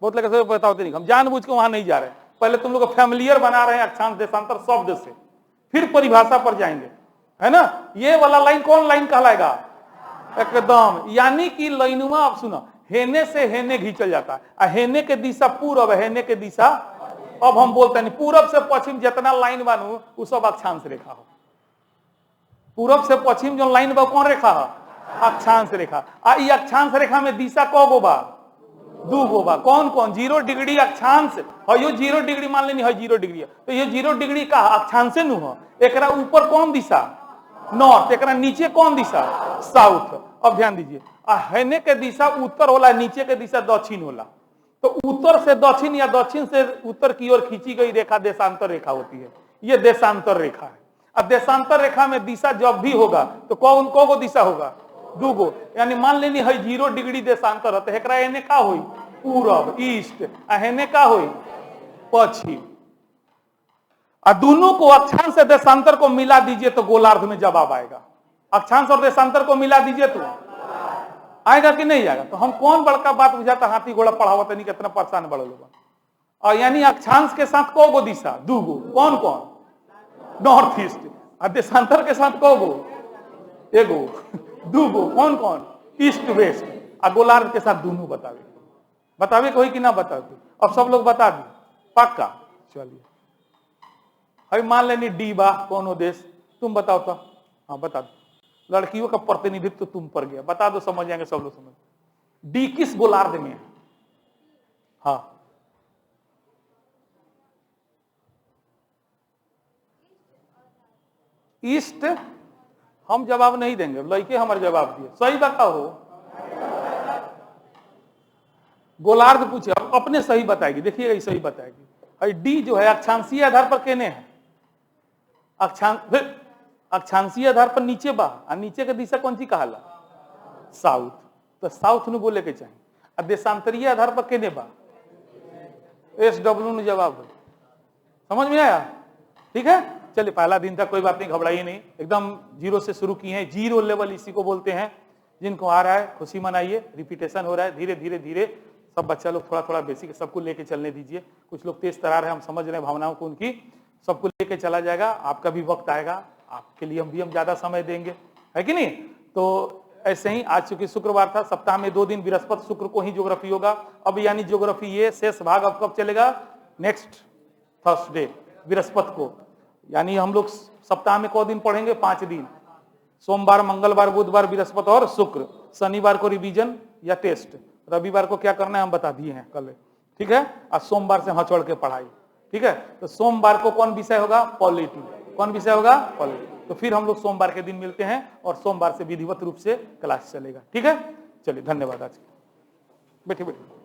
बहुत लगे बताते नहीं, हम जानबूझ के वहां नहीं जा रहे। पहले तुम लोग फैमिलियर बना रहे हैं अक्षांश देशांतर शब्द से, फिर परिभाषा पर जाएंगे, है ना। ये वाला लाइन कौन लाइन कहलाएगा? एकदम, यानी कि लाइनवा आप सुना, हेने से हेने घिंचल जाता है, हेने के दिशा पूर्व, हेने के दिशा, अब हम बोलते हैं पूरब से पश्चिम जितना लाइन बनू वो सब अक्षांश रेखा हो। पूरब से पश्चिम जो लाइन बा कौन रेखा है? अक्षांश रेखा। ये अक्षांश रेखा में दिशा कौ गो बा? दू गो बा। कौन कौन? 0 डिग्री अक्षांश है, यो 0 डिग्री मान लेनी है, 0 डिग्री है, तो ये 0 डिग्री का अक्षांश नु है। एकरा ऊपर कौन दिशा? नॉर्थ। एकरा नीचे कौन दिशा? साउथ। अब ध्यान दीजिए, हेने के दिशा उत्तर होला, नीचे के दिशा दक्षिण होला, तो उत्तर से दक्षिण या दक्षिण से उत्तर की ओर खींची गई रेखा देशांतर रेखा होती है। ये देशांतर रेखा है। अब देशांतर रेखा में दिशा जब भी होगा तो कौन को दिशा होगा? दूगो। यानी मान लेनी है 0 डिग्री देशांतर है, तो एकरा एने का होई? पूरब, ईस्ट, हेने का होई? पश्चिम। और दोनों को अक्षांश से देशांतर को मिला दीजिए तो गोलार्ध में जवाब आएगा। अक्षांश और देशांतर को मिला दीजिए तो आएगा कि नहीं आएगा? तो हम कौन बड़का बात बुझाता, हाथी घोड़ा पढ़ावत नहीं, कितना परेशान बड़े लोग। और यानी अक्षांश के साथ को गो दिशा? दूगो। कौन कौन? North east. और देशांतर के साथ को गो? एगो। दूगो। कौन कौन? East west. और गोलार्ध के साथ दोनों बतावे, बतावे कोई कि ना बतावे? अब सब लोग बता दी पक्का। चलिए अभी मान लेनी डी बा कौन देश, तुम बताओ तो। हाँ बता दो, लड़कियों का प्रतिनिधित्व तुम पर गया, बता दो, समझ जाएंगे सब लोग। समझ, डी किस गोलार्ध में है? हाँ ईस्ट। हम जवाब नहीं देंगे, लड़के हमारे जवाब दिए, सही बताओ। गोलार्ध पूछे, अपने सही बताएगी, देखिएगा सही बताएगी। डी जो है अक्षांशीय आधार पर केने है? अक्षांशीय आधार पर नीचे बा, और नीचे का दिशा कौन सी कहाला? साउथ। तो साउथ ने बोले के चाहिए। और देशांतरीय आधार पर केने बा? SW ने जवाब है। समझ में आया? ठीक है, चलिए पहला दिन था, कोई बात नहीं, घबराइए नहीं, एकदम 0 से शुरू किए हैं। 0 लेवल इसी को बोलते हैं। जिनको आ रहा है खुशी मनाइए, रिपीटेशन हो रहा है, धीरे धीरे धीरे सब बच्चा लोग थोड़ा थोड़ा बेसिक सबको लेके चलने दीजिए। कुछ लोग तेज तरार है, हम समझ रहे हैं भावनाओं को उनकी, सबको लेके चला जाएगा। आपका भी वक्त आएगा, आपके लिए हम ज्यादा समय देंगे, है कि नहीं? तो ऐसे ही आज चूंकि शुक्रवार था, सप्ताह में 2 दिन बृहस्पति शुक्र को ही ज्योग्राफी होगा। अब यानी ज्योग्राफी ये शेष भाग अब कब चलेगा? नेक्स्ट थर्सडे बृहस्पति को। यानी हम लोग सप्ताह में 2 दिन पढ़ेंगे? 5 दिन, सोमवार, मंगलवार, बुधवार, बृहस्पति और शुक्र। शनिवार को रिवीजन या टेस्ट। रविवार को क्या करना है हम बता दिए हैं कल, ठीक है। आज सोमवार से हचौड़ के पढ़ाई, ठीक है। तो सोमवार को कौन विषय होगा? पॉलिटी। कौन विषय होगा? पॉलिटी। तो फिर हम लोग सोमवार के दिन मिलते हैं और सोमवार से विधिवत रूप से क्लास चलेगा, ठीक है। चलिए धन्यवाद। आज बैठिए बैठिए।